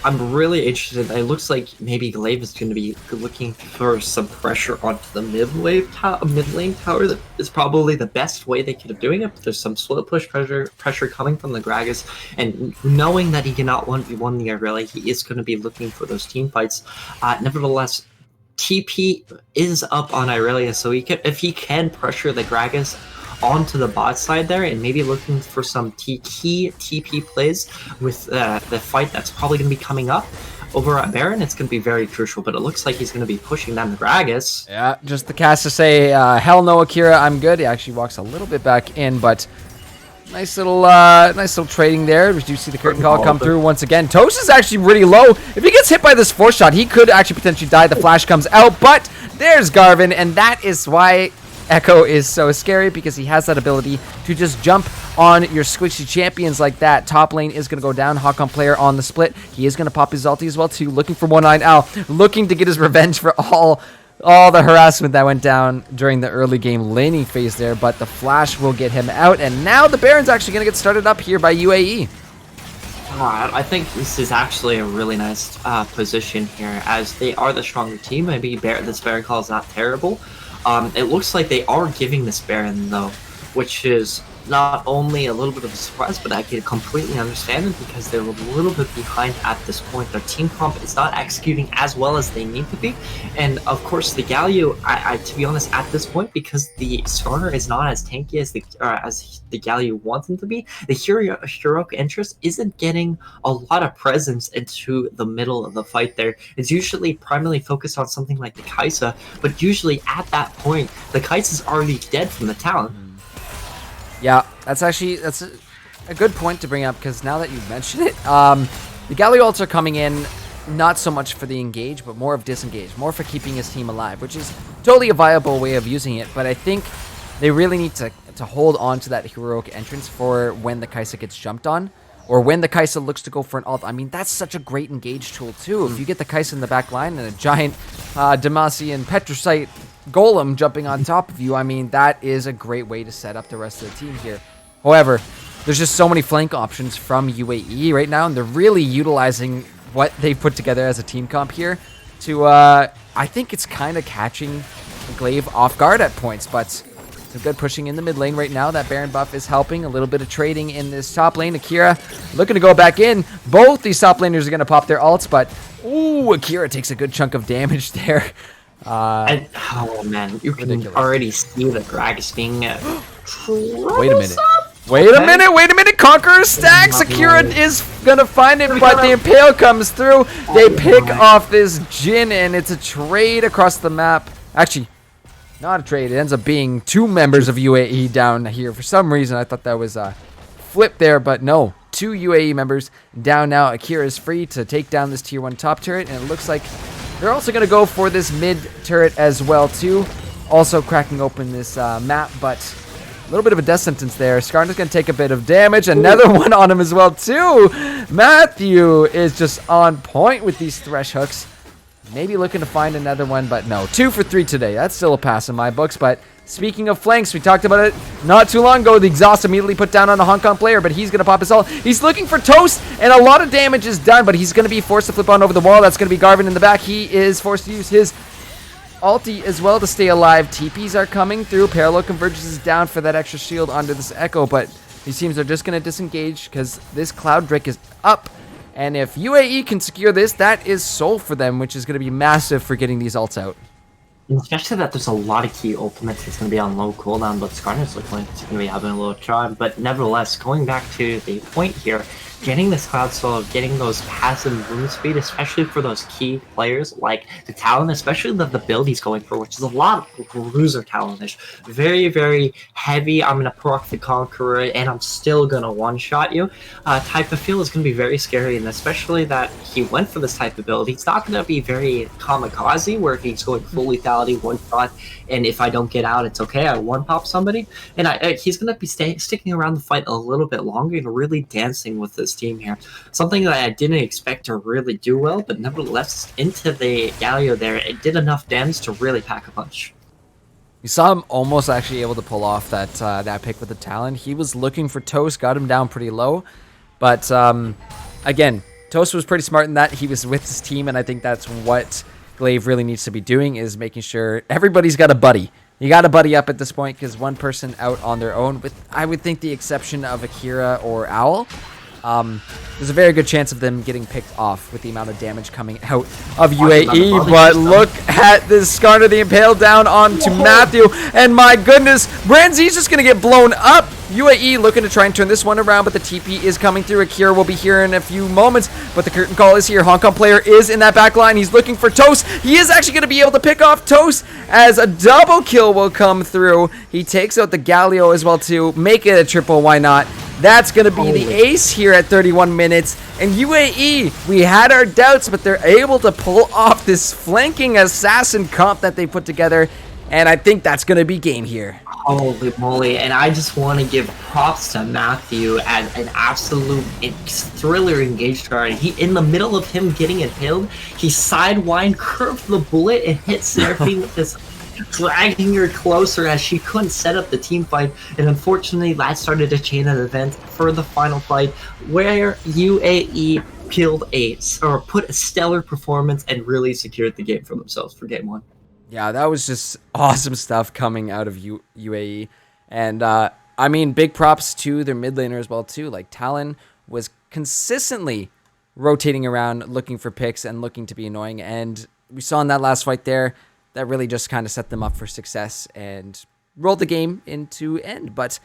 I'm really interested. It looks like maybe GLV is going to be looking for some pressure onto the mid lane tower. That is probably the best way they could have doing it. But there's some slow push pressure coming from the Gragas, and knowing that he cannot 1v1 the Aurelia, he is going to be looking for those team fights. Nevertheless, TP is up on Aurelia, so if he can pressure the Gragas onto the bot side there, and maybe looking for some key TP plays with the fight that's probably going to be coming up over at Baron, it's going to be very crucial. But it looks like he's going to be pushing down the Gragas. Yeah, just the cast to say, hell no, Akira, I'm good. He actually walks a little bit back in, but nice little trading there. We do see the curtain call come through once again. Toast is actually really low. If he gets hit by this 4-shot, he could actually potentially die. The flash comes out, but there's Garvin, and that is why Echo is so scary, because he has that ability to just jump on your squishy champions like that. Top lane is going to go down. Hong Kong player on the split. He is going to pop his ulti as well too, looking for 1-9 Al, looking to get his revenge for all the harassment that went down during the early game laning phase there, but the flash will get him out, and now the Baron's actually going to get started up here by UAE. I think this is actually a really nice position here, as they are the stronger team. Maybe this Baron call is not terrible. It looks like they are giving this Baron, though, which is not only a little bit of a surprise, but I can completely understand it because they're a little bit behind at this point. Their team comp is not executing as well as they need to be, and of course the Galio, I to be honest, at this point, because the Skarner is not as tanky as the Galio wants him to be, the heroic interest isn't getting a lot of presence into the middle of the fight there. It's usually primarily focused on something like the Kaisa, but usually at that point, the Kaisa's already dead from the Talon. Yeah, that's a good point to bring up, because now that you've mentioned it, the Galio ults are coming in not so much for the engage, but more of disengage, more for keeping his team alive, which is totally a viable way of using it. But I think they really need to hold on to that heroic entrance for when the Kaisa gets jumped on, or when the Kaisa looks to go for an ult. I mean, that's such a great engage tool too. If you get the Kaisa in the back line and a giant Demacian Petrosite Golem jumping on top of you, I mean, that is a great way to set up the rest of the team here. However, there's just so many flank options from UAE right now, and they're really utilizing what they put together as a team comp here to, I think it's kind of catching Glaive off guard at points, but some good pushing in the mid lane right now. That Baron buff is helping. A little bit of trading in this top lane. Akira looking to go back in. Both these top laners are going to pop their ults, but, ooh, Akira takes a good chunk of damage there. Oh man, you can already see the Gragas being Wait a minute. Wait a minute. Conqueror stacks. Akira is gonna find it, but the Impale comes through. They pick off this Jhin, and it's a trade across the map. Actually, not a trade. It ends up being two members of UAE down here. For some reason, I thought that was a flip there, but no. Two UAE members down now. Akira is free to take down this tier 1 top turret, and it looks like they're also going to go for this mid turret as well, too. Also cracking open this map, but a little bit of a death sentence there. Skarner's going to take a bit of damage. Another one on him as well, too. Matthew is just on point with these thresh hooks. Maybe looking to find another one, but no. 2 for 3 today. That's still a pass in my books, but speaking of flanks, we talked about it not too long ago. The exhaust immediately put down on a Hong Kong player, but he's going to pop his ult. He's looking for Toast, and a lot of damage is done, but he's going to be forced to flip on over the wall. That's going to be Garvin in the back. He is forced to use his ulti as well to stay alive. TPs are coming through. Parallel Convergence is down for that extra shield onto this Echo, but these teams are just going to disengage because this Cloud Drake is up. And if UAE can secure this, that is soul for them, which is going to be massive for getting these ults out. Especially that there's a lot of key ultimates that's going to be on low cooldown, but Skarner's looking like it's going to be having a little try. But nevertheless, going back to the point here, getting this Cloud Soul, getting those passive movement speed, especially for those key players like the Talon, especially the build he's going for, which is a lot of Bruiser Talonish. Very, very heavy, I'm going to proc the Conqueror, and I'm still going to one-shot you. Type of feel is going to be very scary, and especially that he went for this type of build. He's not going to be very kamikaze, where he's going full lethality, one-shot, and if I don't get out, it's okay, I one-pop somebody. And he's going to be sticking around the fight a little bit longer and really dancing with this team here. Something that I didn't expect to really do well, but nevertheless, into the Galio there, it did enough damage to really pack a punch. You saw him almost actually able to pull off that pick with the Talon. He was looking for Toast, got him down pretty low. But again, Toast was pretty smart in that he was with his team, and I think that's what Glaive really needs to be doing, is making sure everybody's got a buddy. You got to buddy up at this point, because one person out on their own, with I would think the exception of Akira or Owl, there's a very good chance of them getting picked off with the amount of damage coming out of UAE. But look at this Skarner, the Impale down onto Matthew, and my goodness, Branzi's just gonna get blown up. UAE looking to try and turn this one around, but the TP is coming through. Akira will be here in a few moments, but the curtain call is here. Hong Kong player is in that back line. He's looking for Toast. He is actually going to be able to pick off Toast as a double kill will come through. He takes out the Galio as well to make it a triple. Why not? That's going to be the ace here at 31 minutes. And UAE, we had our doubts, but they're able to pull off this flanking assassin comp that they put together. And I think that's going to be game here. Holy moly, and I just want to give props to Matthew as an absolute thriller engaged guard. He, in the middle of him getting impaled, he sidewind, curved the bullet, and hit Seraphine with this, dragging her closer as she couldn't set up the team fight. And unfortunately, that started a chain of events for the final fight, where UAE put a stellar performance and really secured the game for themselves for game one. Yeah, that was just awesome stuff coming out of UAE. And I I mean, big props to their mid laner as well, too. Like, Talon was consistently rotating around, looking for picks and looking to be annoying. And we saw in that last fight there, that really just kind of set them up for success and rolled the game into end. But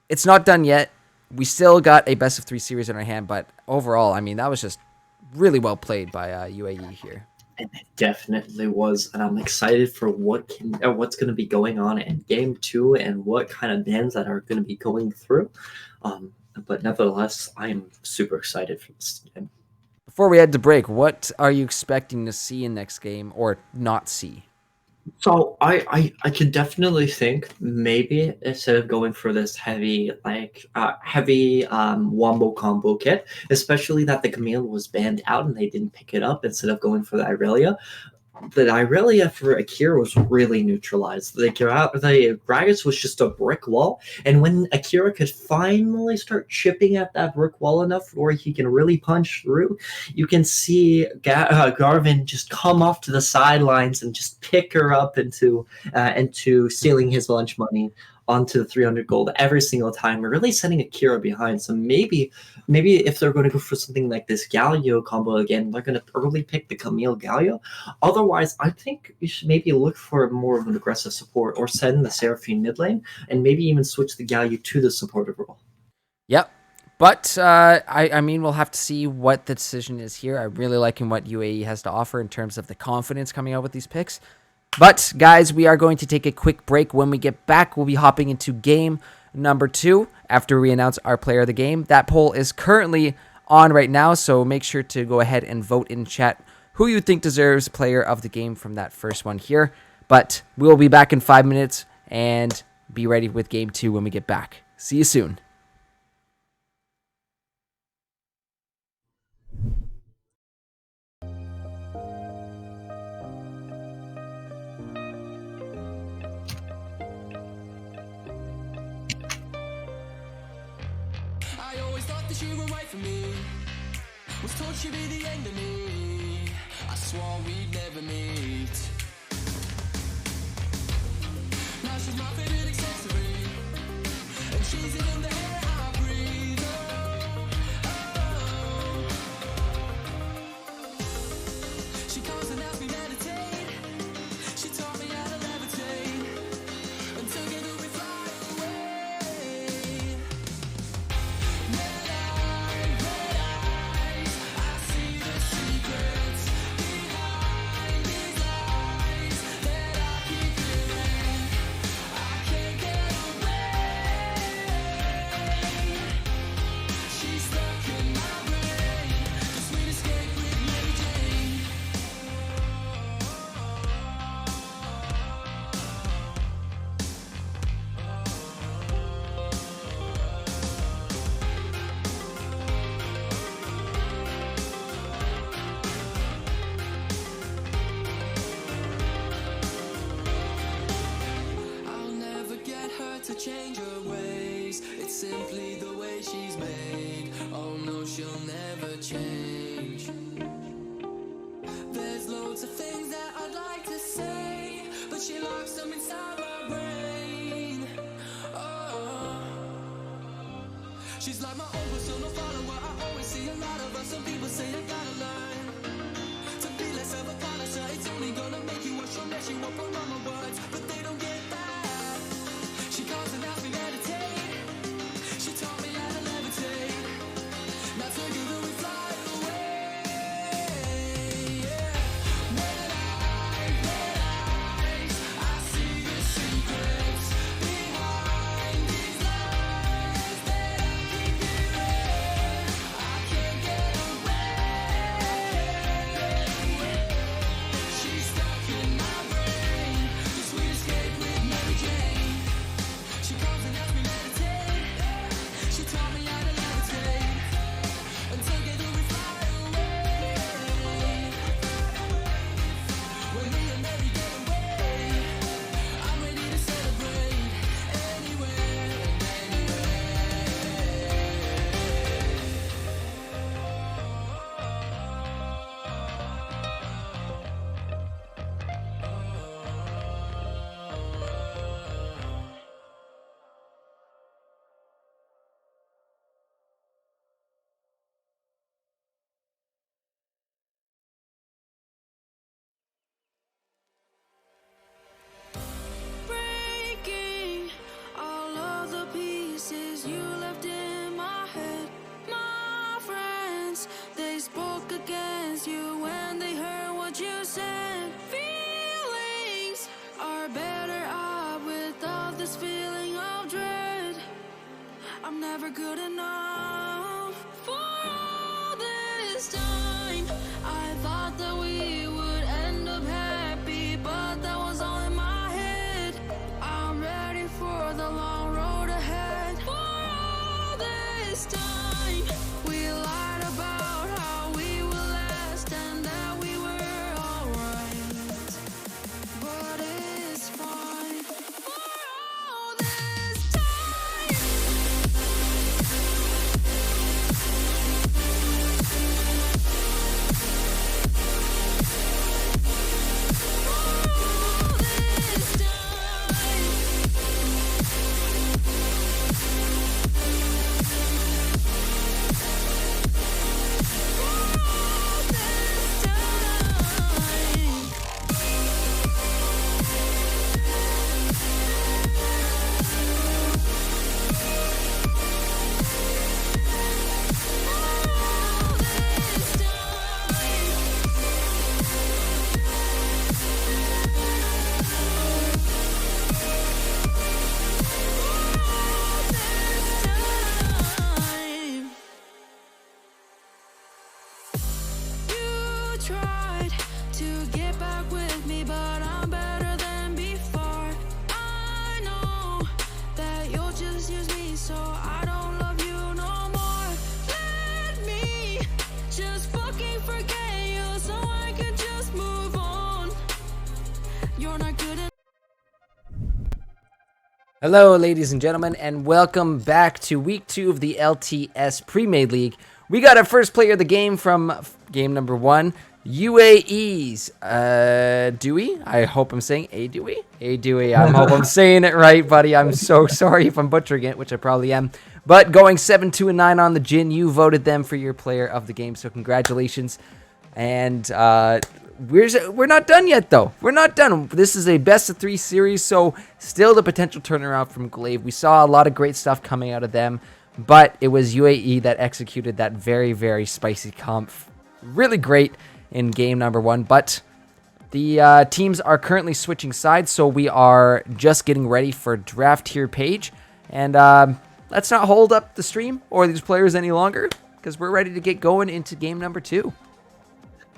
it's not done yet. We still got a best of 3 series in our hand. But overall, I mean, that was just really well played by UAE here. And it definitely was, and I'm excited for what's going to be going on in Game 2 and what kind of bans that are going to be going through. But nevertheless, I am super excited for this game. Before we head to break, what are you expecting to see in next game or not see? So I could definitely think maybe instead of going for this heavy wombo combo kit, especially that the Camille was banned out and they didn't pick it up instead of going for the Irelia. The Irelia for Akira was really neutralized. The Gragas was just a brick wall, and when Akira could finally start chipping at that brick wall enough where he can really punch through, you can see Garvin just come off to the sidelines and just pick her up into stealing his lunch money onto the 300 gold every single time, really setting Akira behind. So maybe if they're going to go for something like this Galio combo again, they're going to early pick the Camille Galio. Otherwise, I think you should maybe look for more of an aggressive support or send the Seraphine mid lane and maybe even switch the Galio to the supportive role. Yep. But, I mean, we'll have to see what the decision is here. I'm really liking what UAE has to offer in terms of the confidence coming out with these picks. But, guys, we are going to take a quick break. When we get back, we'll be hopping into game number 2 after we announce our player of the game. That poll is currently on right now, so make sure to go ahead and vote in chat who you think deserves player of the game from that first one here. But we'll be back in 5 minutes and be ready with game 2 when we get back. See you soon. I always thought that you were right for me. Was told she'd be the end of me. I swore we'd never meet. Now she's my favorite accessory, and she's in the air I breathe. Oh, oh. She comes and helps me meditate. She taught me how to levitate, and together we fly away. Red eyes, I see the secrets behind these lies that I keep hearing. I can't get away. She's stuck in my brain. The sweet escape with Mary Jane. I'll never get her to change her ways. It's simply the way she's made. Oh no, she'll never change. There's loads of things that I'd like to say, but she locks them inside my brain. Oh, she's like my own personal follower. I always see a lot of us. Some people say I gotta learn to be less of a polisher. It's only gonna make you a strong mess. You won't put on my words, but they don't get that. She calls and helps me meditate. She taught me how to levitate. Now together we fly away. Yeah. Red eyes, I see the secrets behind these lies that I keep hearing. never good enough. For all this time, I thought that we would end up happy, but that was all in my head. I'm ready for the long road ahead. For all this time, we lied about how we would last and that we were alright, but it's fine. For all this time. For all this time. You tried to get back with me, but I'm better than before. I know that you'll just use me, so I don't love you no more. Let me just fucking forget you so I can just move on. You're not good enough. Hello, ladies and gentlemen, and welcome back to week 2 of the LTS Premade League. We got our first player of the game from game number 1, UAE's Dewey. I hope I'm saying Dewey. Dewey. I hope I'm saying it right, buddy. I'm so sorry if I'm butchering it, which I probably am. But going 7-2-9 on the Jin, you voted them for your player of the game, so congratulations. And we're not done yet, though. We're not done. This is a best of 3 series, so still the potential turnaround from GLV. We saw a lot of great stuff coming out of them, but it was UAE that executed that very, very spicy comp. Really great in game number 1, but the teams are currently switching sides, so we are just getting ready for draft tier page. And let's not hold up the stream or these players any longer, because we're ready to get going into game number 2.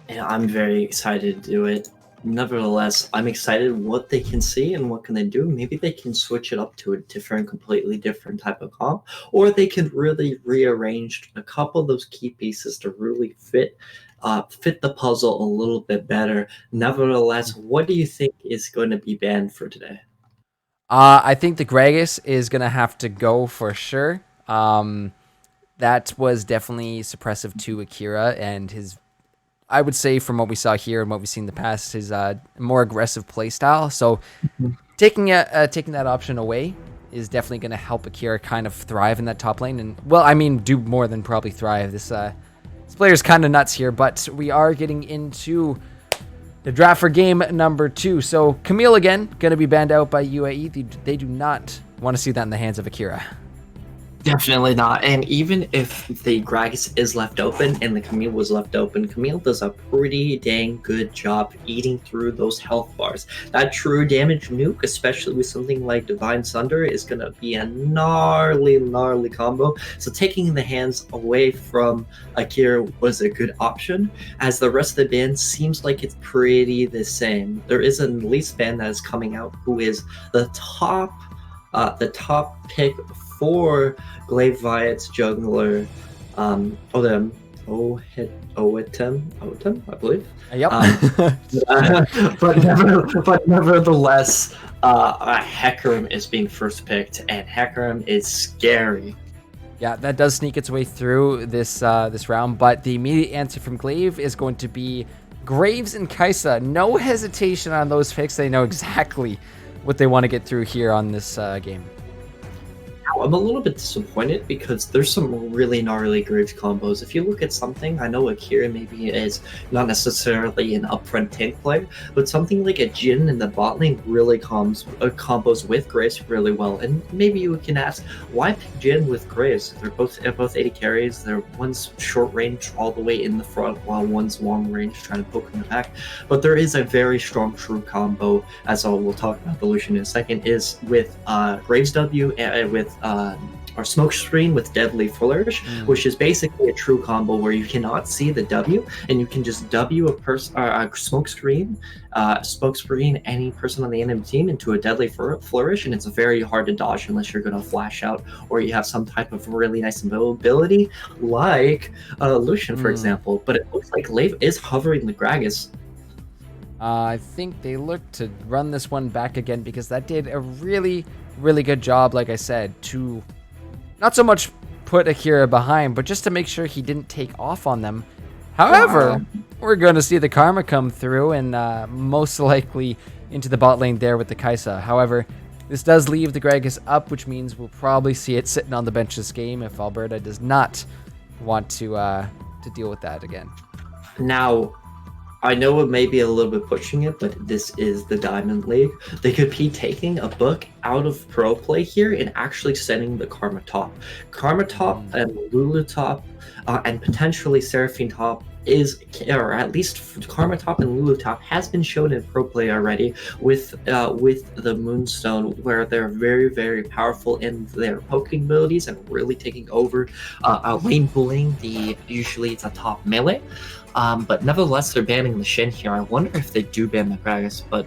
Yeah, I'm very excited to do it. Nevertheless, I'm excited what they can see and what can they do. Maybe they can switch it up to a completely different type of comp, or they can really rearrange a couple of those key pieces to really fit the puzzle a little bit better. Nevertheless, what do you think is going to be banned for today? I think the Gragas is going to have to go for sure. That was definitely suppressive to Akira and his, I would say from what we saw here and what we've seen in the past, his more aggressive play style. So taking that option away is definitely going to help Akira kind of thrive in that top lane. And, well, I mean, do more than probably thrive. This player's kind of nuts here, but we are getting into the draft for game number 2. So Camille, again, going to be banned out by UAE. They do not want to see that in the hands of Akira. Definitely not. And even if the Gragas is left open and the Camille was left open, Camille does a pretty dang good job eating through those health bars. That true damage nuke, especially with something like Divine Sunder, is going to be a gnarly combo. So taking the hands away from Akira was a good option, as the rest of the band seems like it's pretty the same. There is an Elise band that is coming out who is the top pick for GLV Viet's jungler, Oetem, I believe. Yep. But nevertheless, Hecarim is being first picked, and Hecarim is scary. Yeah, that does sneak its way through this round, but the immediate answer from GLV is going to be Graves and Kaisa. No hesitation on those picks. They know exactly what they want to get through here on this game. I'm a little bit disappointed because there's some really gnarly Graves combos. If you look at something, I know Akira maybe is not necessarily an upfront tank player, but something like a Jin in the bot lane really combos with Graves really well. And maybe you can ask, why pick Jin with Graves? They're both 80 carries. They're one's short range all the way in the front, while one's long range trying to poke in the back. But there is a very strong true combo, as we'll talk about the Lucian in a second, is with Graves W and with or smoke screen with deadly flourish, which is basically a true combo where you cannot see the W and you can just W a smoke screen any person on the enemy team into a deadly flourish, and it's very hard to dodge unless you're going to flash out or you have some type of really nice ability like Lucian, for example. But it looks like Glaive is hovering the Gragas. I think they look to run this one back again because that did a really, really good job, like I said, to not so much put Akira behind, but just to make sure he didn't take off on them. However, we're going to see the Karma come through and most likely into the bot lane there with the Kai'Sa. However, this does leave the Gragas up, which means we'll probably see it sitting on the bench this game if Alberta does not want to deal with that again. Now, I know it may be a little bit pushing it, but this is the Diamond League. They could be taking a book out of pro play here and actually sending the Karma top. Karma top and Lulu top and potentially Seraphine top or at least Karma top and Lulu top has been shown in pro play already with the Moonstone, where they're very, very powerful in their poking abilities and really taking over lane pulling. Usually it's a top melee. But nevertheless, they're banning the Shin here. I wonder if they do ban the Gragas, but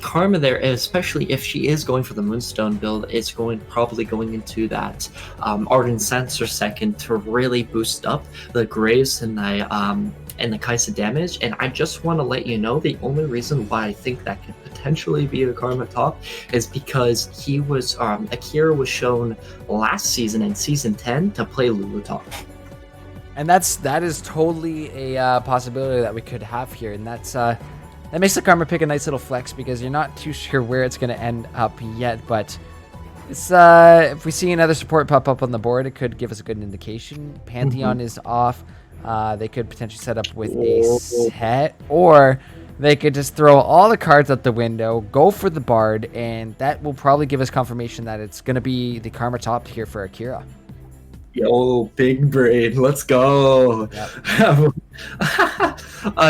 Karma there, especially if she is going for the Moonstone build, is probably going into that Ardent Sensor second to really boost up the Graves and the Kai'Sa damage. And I just want to let you know the only reason why I think that could potentially be the Karma top is because Akira was shown last season in season 10 to play Lulu top. And that is totally a possibility that we could have here, and that makes the Karma pick a nice little flex because you're not too sure where it's going to end up yet. But it's if we see another support pop up on the board, it could give us a good indication. Pantheon is off. They could potentially set up with a set, or they could just throw all the cards out the window, go for the Bard, and that will probably give us confirmation that it's going to be the Karma top here for Akira. Yo, big brain, let's go. Yep.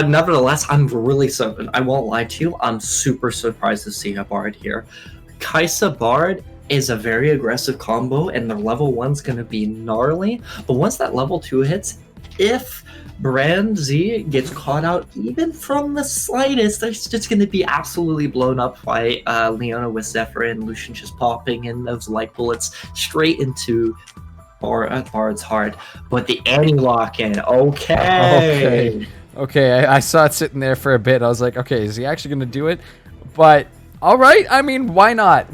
Nevertheless, I'm really I won't lie to you, I'm super surprised to see a Bard here. Kai'Sa Bard is a very aggressive combo, and the level 1's going to be gnarly, but once that level 2 hits, if Brand Z gets caught out even from the slightest, it's just going to be absolutely blown up by Leona with Zephyr and Lucian just popping in those light bullets straight into Bard's heart. But the anti-lock in, okay, I saw it sitting there for a bit. I was like, okay, is he actually going to do it? But all right, I mean, why not?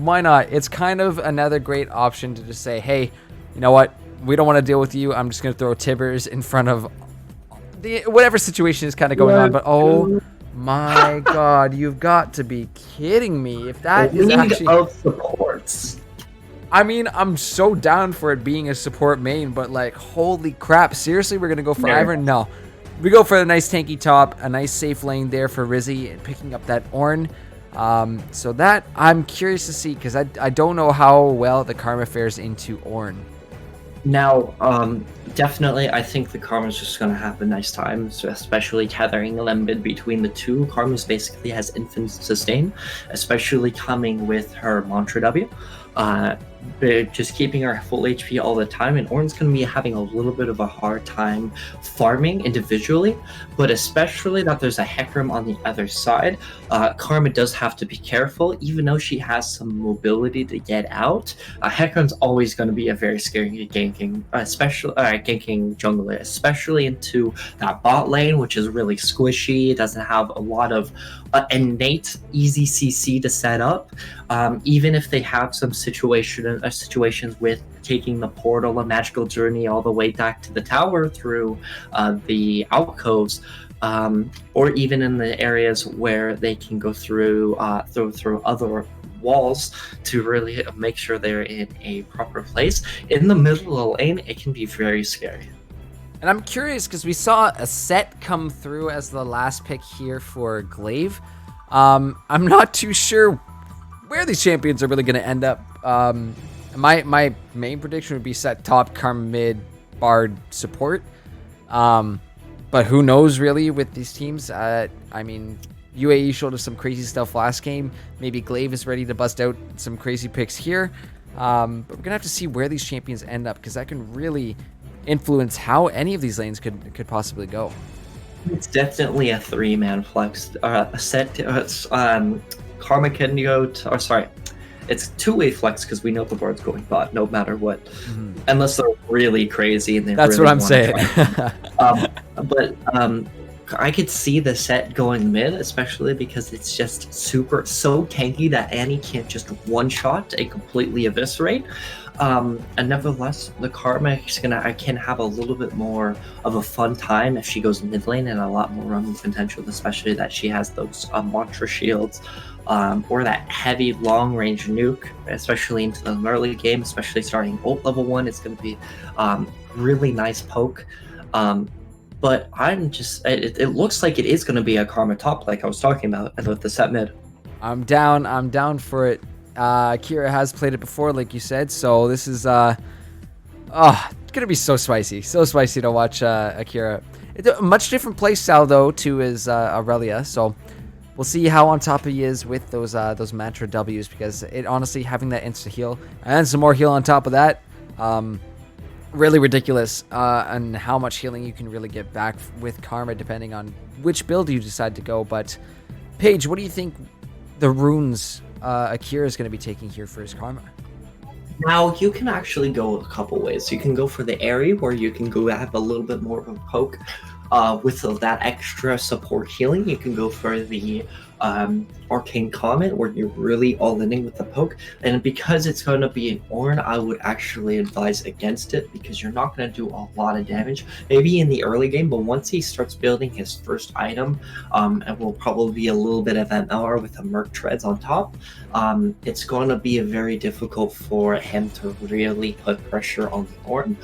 It's kind of another great option to just say, hey, you know what, we don't want to deal with you. I'm just going to throw Tibbers in front of whatever situation is kind of going on. But oh my god, you've got to be kidding me. If that is actually of supports, I mean, I'm so down for it being a support main, but like, holy crap, seriously, we're gonna go for Ivern? No, we go for a nice tanky top, a nice safe lane there for Rizzy, and picking up that Ornn. So that I'm curious to see, because I don't know how well the Karma fares into Ornn. Now, definitely, I think the Karma's just going to have a nice time, so especially tethering Lembed between the two. Karma's basically has infinite sustain, especially coming with her Mantra W. Just keeping her full HP all the time, and Ornn's going to be having a little bit of a hard time farming individually, but especially that there's a Hecarim on the other side. Karma does have to be careful, even though she has some mobility to get out. Hecarim's always going to be a very scary ganking, especially ganking jungler, especially into that bot lane, which is really squishy. It doesn't have a lot of innate easy CC to set up. Even if they have some situations with taking the portal, a magical journey all the way back to the tower through the alcoves, or even in the areas where they can go through other walls to really make sure they're in a proper place. In the middle of the lane, it can be very scary. And I'm curious because we saw a set come through as the last pick here for Glaive. I'm not too sure where these champions are really going to end up. My main prediction would be set top, Karma mid, Bard support. But who knows really with these teams? I mean, UAE showed us some crazy stuff last game. Maybe Glaive is ready to bust out some crazy picks here. But we're gonna have to see where these champions end up, because that can really influence how any of these lanes could possibly go. It's definitely a 3-man flex. A set. Karma can go to. Or sorry, it's 2-way flex because we know the board's going bot no matter what, unless they're really crazy and they. That's really what I'm wanna saying. But I could see the set going mid, especially because it's just so tanky that Annie can't just one-shot and completely eviscerate. And nevertheless, the Karma can have a little bit more of a fun time if she goes mid lane, and a lot more run potential, especially that she has those mantra shields, or that heavy long range nuke, especially into the early game, especially starting ult level 1. It's going to be really nice poke. But I'm just, it looks like it is going to be a Karma top, like I was talking about, with the set mid. I'm down for it. Kira has played it before, like you said, so this is it's gonna be so spicy to watch Akira. It's a much different play style though to his Aurelia, so we'll see how on top he is with those mantra W's, because it honestly, having that insta heal and some more heal on top of that, really ridiculous, and how much healing you can really get back with Karma depending on which build you decide to go. But Paige, what do you think the runes Akira is going to be taking here for his Karma? Now, you can actually go a couple ways. You can go for the Airy, where you can go have a little bit more of a poke with that extra support healing. You can go for the Arcane Comet, where you're really all-inning with the poke. And because it's going to be an Ornn, I would actually advise against it, because you're not going to do a lot of damage. Maybe in the early game, but once he starts building his first item, it will probably be a little bit of MLR with the Merc Treads on top. It's going to be very difficult for him to really put pressure on the Ornn,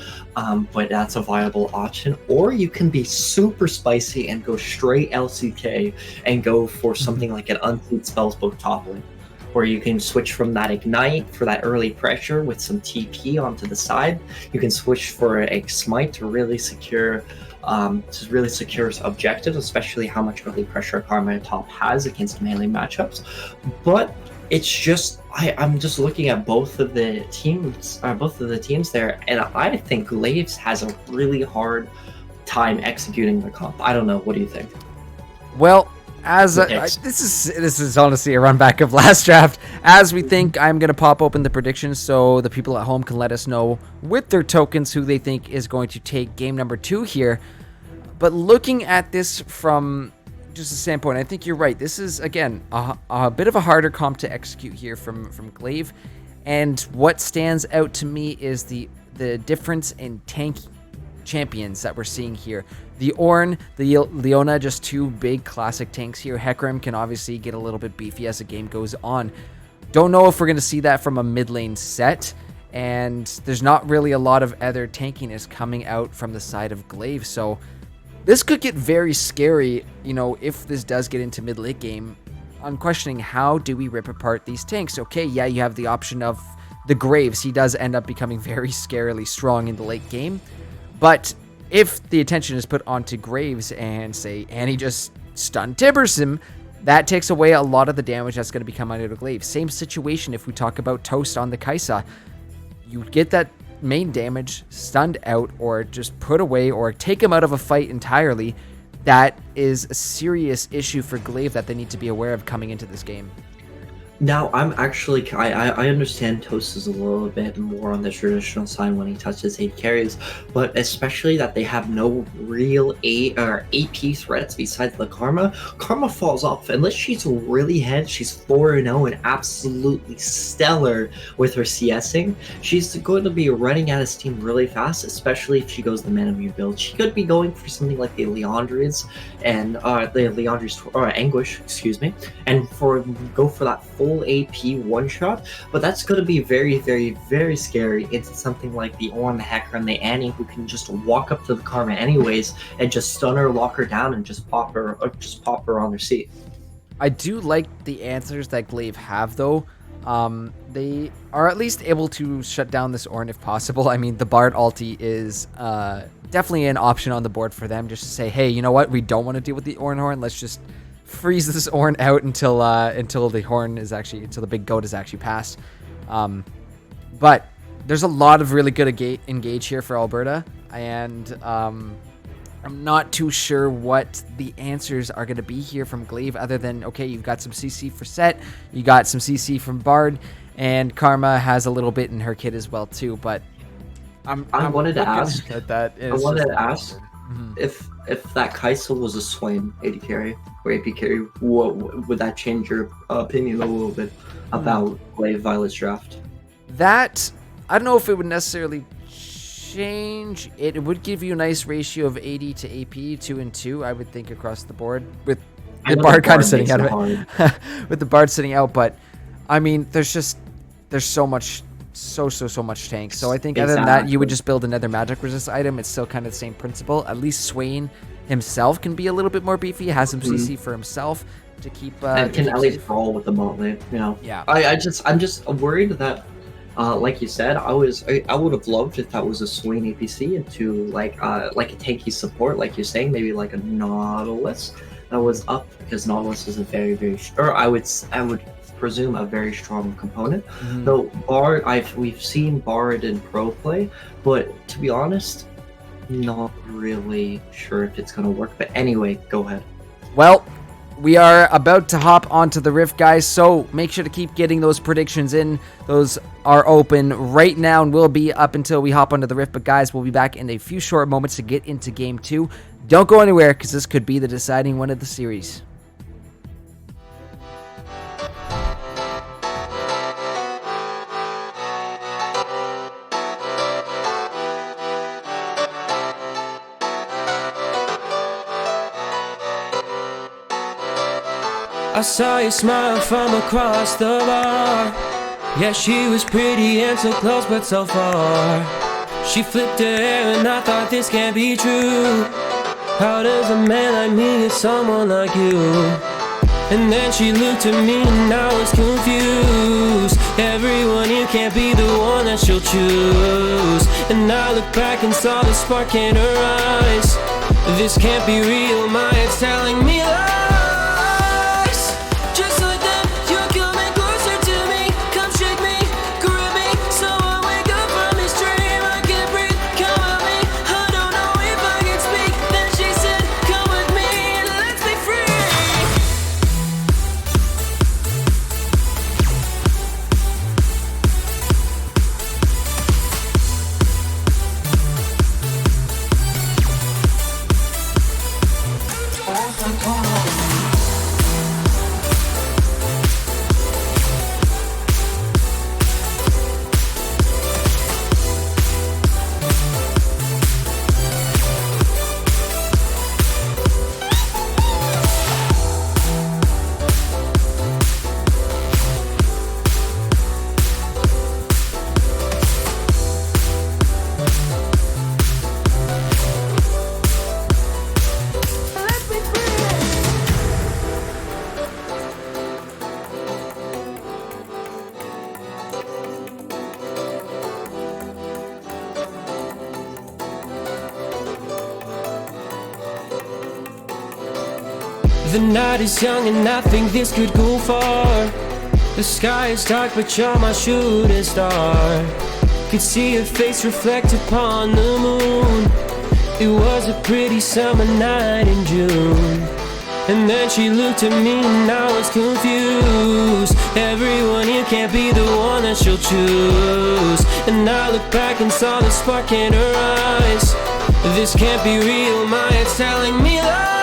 but that's a viable option. Or you can be super spicy and go straight LCK and go for something like an Unseat Spellsbook top lane, where you can switch from that Ignite for that early pressure with some TP onto the side. You can switch for a Smite to really secure objectives, especially how much early pressure Karma top has against melee matchups. But it's just, I'm just looking at both of the teams there, and I think Glaves has a really hard time executing the comp. I don't know. What do you think? Well, this is honestly a run back of last draft. As we think, I'm going to pop open the predictions so the people at home can let us know with their tokens who they think is going to take game number 2 here. But looking at this from just a standpoint, I think you're right. This is, again, a bit of a harder comp to execute here from Glaive. And what stands out to me is the difference in tank champions that we're seeing here. The Ornn, the Leona, just 2 big classic tanks here. Hecarim can obviously get a little bit beefy as the game goes on. Don't know if we're going to see that from a mid lane set, and there's not really a lot of other tankiness coming out from the side of Glaive, so this could get very scary, you know, if this does get into mid late game. I'm questioning, how do we rip apart these tanks? Okay, yeah, you have the option of the Graves. He does end up becoming very scarily strong in the late game, but if the attention is put onto Graves and, say, Annie just stun tibbers him, that takes away a lot of the damage that's going to be coming out of Glaive. Same situation if we talk about Toast on the Kaisa. You get that main damage stunned out, or just put away, or take him out of a fight entirely. That is a serious issue for Glaive that they need to be aware of coming into this game. Now, I'm actually, I understand Toast is a little bit more on the traditional side when he touches 8 carries, but especially that they have no real AP threats besides the Karma. Karma falls off. Unless she's really head, she's 4-0 and absolutely stellar with her CSing. She's going to be running out of steam really fast, especially if she goes the Manamune build. She could be going for something like the Leandri's and Anguish, excuse me, and go for that full AP one-shot, but that's going to be very, very, very scary into something like the Ornn, the Hecarim, and the Annie, who can just walk up to the Karma anyways and just stun her, lock her down, and just pop her on her seat. I do like the answers that Glaive have, though. They are at least able to shut down this Ornn if possible. I mean, the Bard ulti is definitely an option on the board for them, just to say, hey, you know what, we don't want to deal with the Ornn. Let's just freeze this Ornn out until the big goat is actually passed. But there's a lot of really good engage here for Alberta, and I'm not too sure what the answers are going to be here from Glaive, other than, okay, you've got some CC for Set, you got some CC from Bard, and Karma has a little bit in her kit as well too. But I wanted to ask at that. I wanted to ask if that Kaisa was a Swain AD carry or AP carry, what would that change your opinion a little bit about Glaive Violet's draft? That, I don't know if it would necessarily change. It would give you a nice ratio of AD to AP, 2 and 2, I would think, across the board, with I the know Bard kind of sitting makes out it of hard. it. With the Bard sitting out, but I mean, there's so much tank. So I think other than that, you would just build another magic resist item. It's still kind of the same principle. At least Swain himself can be a little bit more beefy, has some CC for himself to keep And can at least brawl with the Motley, you know. Yeah. I'm just worried that like you said, I would have loved if that was a Swain APC into like a tanky support, like you're saying, maybe like a Nautilus that was up, because Nautilus is a very or I would presume a very strong component. Though Bard, we've seen Bard in pro play, but to be honest, not really sure if it's gonna work. But anyway, go ahead. Well, we are about to hop onto the Rift, guys, so make sure to keep getting those predictions in. Those are open right now and will be up until we hop onto the Rift. But guys, we'll be back in a few short moments to get into Game 2. Don't go anywhere, because this could be the deciding one of the series. I saw you smile from across the bar. Yeah, she was pretty and so close but so far. She flipped her hair and I thought this can't be true. How does a man like me get someone like you? And then she looked at me and I was confused. Everyone here can't be the one that she'll choose. And I looked back and saw the spark in her eyes. This can't be real, my head's telling me lies. Just like that, you're coming closer to me. Come shake me, grab me, so I wake up from this dream. I can't breathe, come at me. I don't know if I can speak. Then she said, come with me and let's be free. The night is young and I think this could go far. The sky is dark but you're my shooting star. Could see your face reflect upon the moon. It was a pretty summer night in June. And then she looked at me and I was confused. Everyone here can't be the one that she'll choose. And I looked back and saw the spark in her eyes. This can't be real, my head's telling me lies.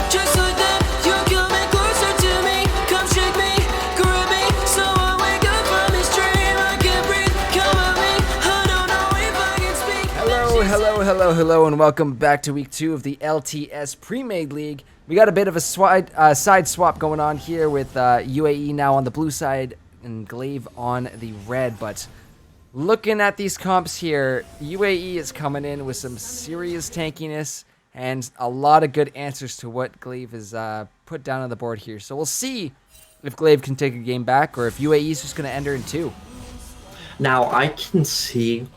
Just like that, you're coming closer to me. Come shake me, grab me, so I wake up from this dream. I can't breathe, come at me. I don't know if I can speak. Hello, and welcome back to week 2 of the LTS Premade League. We got a bit of a side swap going on here with UAE now on the blue side and Glaive on the red, but looking at these comps here, UAE is coming in with some serious tankiness and a lot of good answers to what Glaive has put down on the board here. So we'll see if Glaive can take a game back or if UAE is just going to enter in 2. Now I can see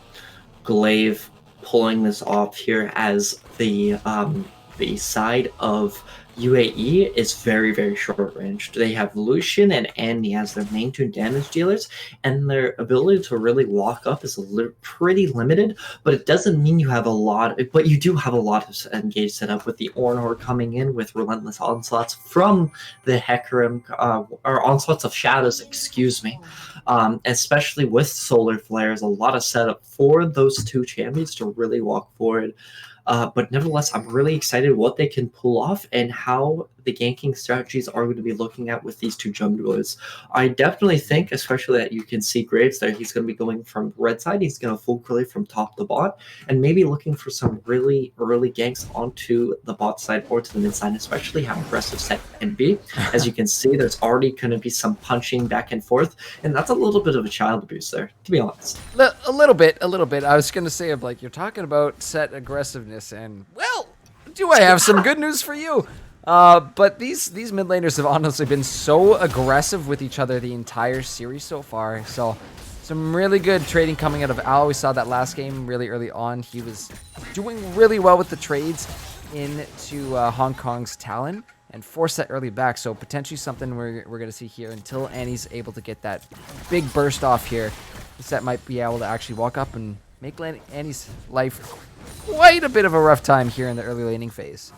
Glaive pulling this off here as the side of UAE is very, very short range. They have Lucian and Andy as their main two damage dealers, and their ability to really lock up is pretty limited, but it doesn't mean you have a lot, but you do have a lot of engage set up with the Ornhor coming in with relentless onslaughts from the Hecarim, or onslaughts of shadows, excuse me. Especially with solar flares, a lot of setup for those two champions to really walk forward. But nevertheless, I'm really excited what they can pull off and how the ganking strategies are going to be looking at with these two junglers. I definitely think, especially that you can see Graves there, he's going to be going from red side, he's going to full clear from top to bot, and maybe looking for some really early ganks onto the bot side or to the mid side, especially how aggressive set can be. As you can see, there's already going to be some punching back and forth, and that's a little bit of a child abuse there, to be honest. A little bit. I was going to say, like, you're talking about set aggressiveness, and, well, do I have some good news for you? But these mid laners have honestly been so aggressive with each other the entire series so far. So some really good trading coming out of Al. We saw that last game really early on. He was doing really well with the trades into Hong Kong's Talon and force that early back. So potentially something we're going to see here until Annie's able to get that big burst off here. The set might be able to actually walk up and make Annie's life quite a bit of a rough time here in the early laning phase.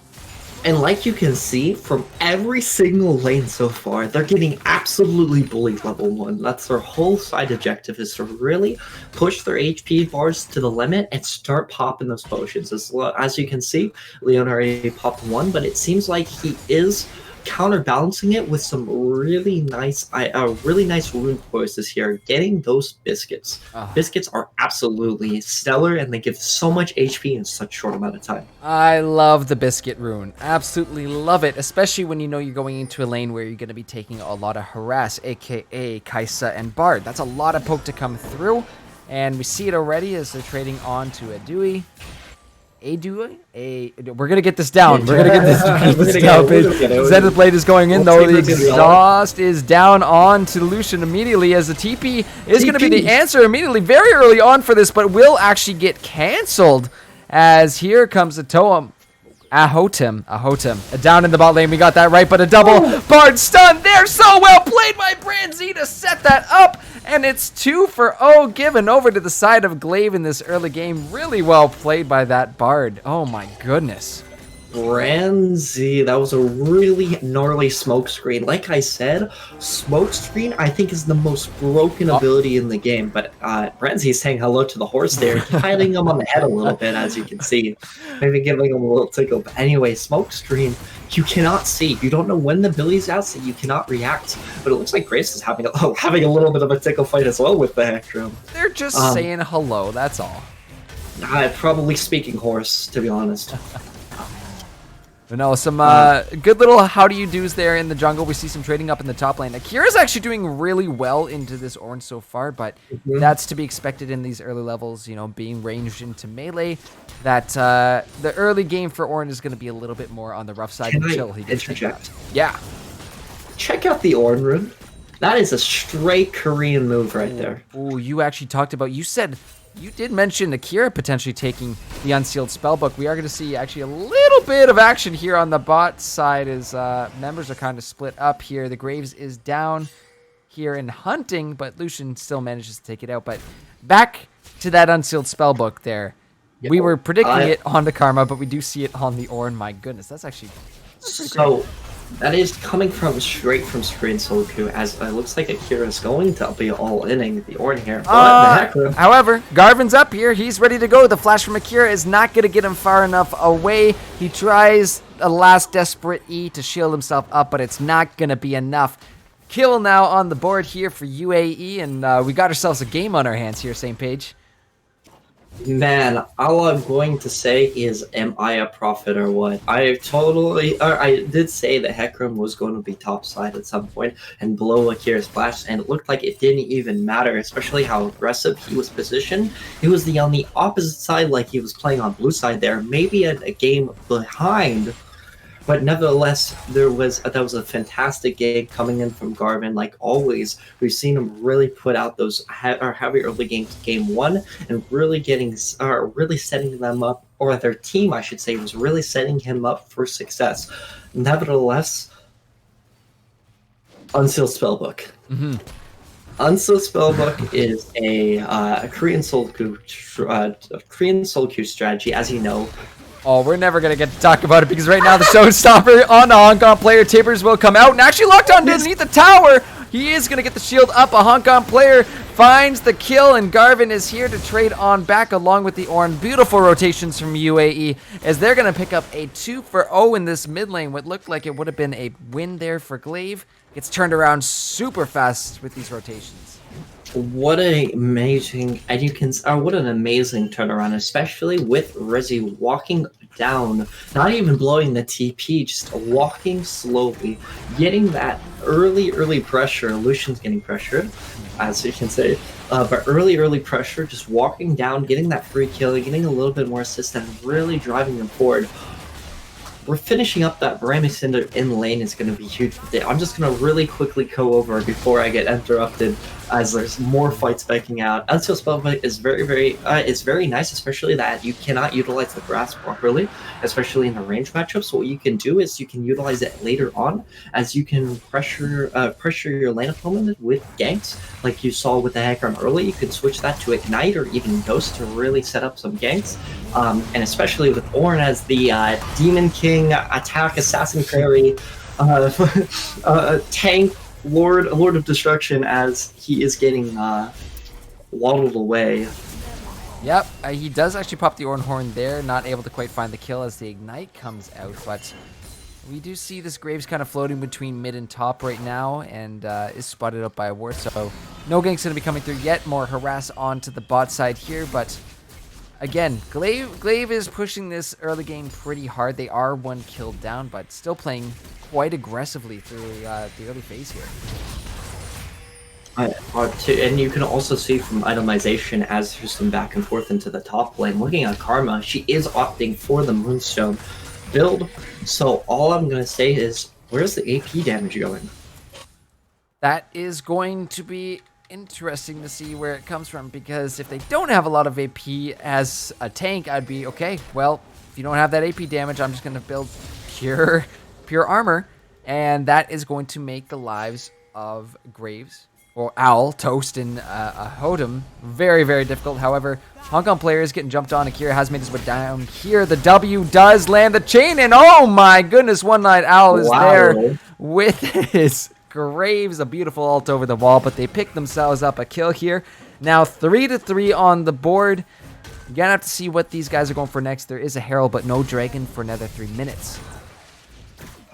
And like you can see, from every single lane so far, they're getting absolutely bullied level 1. That's their whole side objective, is to really push their HP bars to the limit and start popping those potions. As you can see, Leon already popped 1, but it seems like he is counterbalancing it with some really nice rune choices here, getting those biscuits. Biscuits are absolutely stellar, and they give so much HP in such short amount of time. I love the biscuit rune, absolutely love it, especially when you know you're going into a lane where you're going to be taking a lot of harass, aka Kaisa and Bard. That's a lot of poke to come through, and we see it already as they're trading on to a Dewey. We're gonna get this down. We're gonna get this down. Zenith Blade is going in though. The exhaust is down on to Lucian immediately as the TP is gonna be the answer immediately, very early on for this, but will actually get cancelled as here comes a Toem. Ahotem. Down in the bot lane, we got that right, but a double Bard stun there. So well played by Branzy to set that up, and it's 2-0 given over to the side of GLV in this early game. Really well played by that Bard. Oh my goodness. Branzy, that was a really gnarly smoke screen. Like I said, smoke screen I think is the most broken ability in the game, but Branzy's saying hello to the horse there, patting him on the head a little bit, as you can see, maybe giving him a little tickle. But anyway, smoke screen, you cannot see, you don't know when the ability's out, so you cannot react. But it looks like Grace is having a little bit of a tickle fight as well with the Hecarim. They're just saying hello, that's all. Probably speaking horse, to be honest. But no, some good little how do you do's there in the jungle. We see some trading up in the top lane. Akira's actually doing really well into this orange so far, but that's to be expected in these early levels, you know, being ranged into melee. That the early game for Ornn is going to be a little bit more on the rough side until he gets interject. Yeah. Check out the Ornn rune. That is a straight Korean move right there. Ooh, you actually talked about, you did mention Akira potentially taking the unsealed spellbook. We are going to see actually a little bit of action here on the bot side as members are kind of split up here. The Graves is down here in hunting, but Lucian still manages to take it out. But back to that unsealed spellbook there. Yep. We were predicting it on the Karma, but we do see it on the Ornn. My goodness, that's actually so. That is coming straight from Screen Soku, as it looks like Akira is going to be all-inning the Ornn here. However, Garvin's up here. He's ready to go. The flash from Akira is not going to get him far enough away. He tries a last desperate E to shield himself up, but it's not going to be enough. Kill now on the board here for UAE, and we got ourselves a game on our hands here, Same Page. Man, all I'm going to say is, am I a prophet or what? I did say that Hecarim was going to be topside at some point and blow Akira's flash, and it looked like it didn't even matter, especially how aggressive he was positioned. He was on the opposite side, like he was playing on blue side there, maybe a game behind. But nevertheless, that was a fantastic game coming in from Garvin. Like always, we've seen him really put out those heavy early games, game one, and really setting them up or their team, I should say, was really setting him up for success. Nevertheless, Unsealed Spellbook. Unsealed Spellbook is a Korean solo queue strategy, as you know. Oh, we're never going to get to talk about it because right now the showstopper on the Hong Kong player, Tibbers, will come out and actually locked on underneath the tower. He is going to get the shield up. A Hong Kong player finds the kill, and Garvin is here to trade on back along with the Ornn. Beautiful rotations from UAE as they're going to pick up a 2-for-0 in this mid lane. What looked like it would have been a win there for GLV. Gets turned around super fast with these rotations. What an amazing, what an amazing turnaround, especially with Rizzy walking down, not even blowing the TP, just walking slowly, getting that early pressure. Lucian's getting pressured, as you can say, but early pressure, just walking down, getting that free kill, getting a little bit more assist, and really driving them forward. We're finishing up that Rammus in lane is going to be huge. I'm just going to really quickly go over before I get interrupted, as there's more fights backing out. Unsealed Spellbook is it's very nice, especially that you cannot utilize the grass properly, especially in the range matchup. So what you can do is you can utilize it later on, as you can pressure your lane opponent with ganks, like you saw with the Hecarim early. You can switch that to Ignite or even Ghost to really set up some ganks, and especially with Ornn as the Demon King, attack, assassin carry, tank, Lord of Destruction, as he is getting waddled away. Yep, he does actually pop the Ornn Horn there, not able to quite find the kill as the Ignite comes out, but we do see this Graves kind of floating between mid and top right now, and is spotted up by a ward, so no gank's going to be coming through yet. More harass onto the bot side here, but again, GLV is pushing this early game pretty hard. They are 1 kill down, but still playing quite aggressively through the early phase here. And you can also see from itemization, as there's some back and forth into the top lane. Looking at Karma, she is opting for the Moonstone build. So all I'm going to say is, where's the AP damage going? That is going to be interesting to see where it comes from, because if they don't have a lot of AP as a tank, I'd be okay. Well, if you don't have that AP damage, I'm just going to build pure armor, and that is going to make the lives of Graves, or Owl, Toast, and Hodem very, very difficult. However, Hong Kong player is getting jumped on. Akira has made his way down here. The W does land the chain, and oh my goodness, One-Eyed Owl is there with his Graves, a beautiful ult over the wall, but they pick themselves up a kill here. Now 3-3 on the board. You're gonna have to see what these guys are going for next. There is a Herald, but no Dragon for another 3 minutes.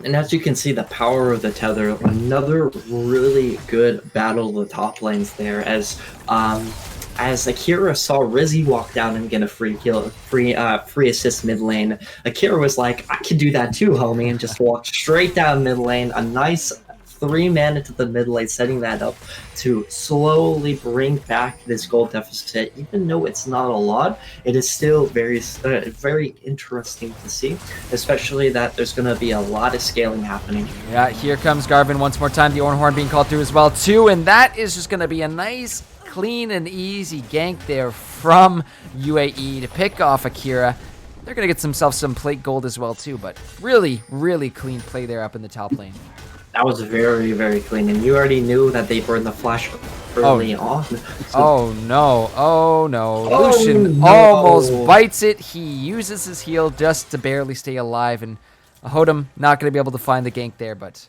And as you can see, the power of the tether, another really good battle of the top lanes there, as Akira saw Rizzy walk down and get a free kill, free assist mid lane. Akira was like, I can do that too, homie, and just walked straight down mid lane. A nice 3-man into the mid lane, setting that up to slowly bring back this gold deficit. Even though it's not a lot, it is still very interesting to see, especially that there's going to be a lot of scaling happening. Yeah, here comes Garvin once more time. The Ornn Horn being called through as well too, and that is just going to be a nice, clean and easy gank there from UAE to pick off Akira. They're going to get themselves some plate gold as well too, but really, really clean play there up in the top lane. That was very, very clean, and you already knew that they burned the flash early on. So... Oh no, Lucian almost bites it. He uses his heal just to barely stay alive, and Hodem not going to be able to find the gank there, but...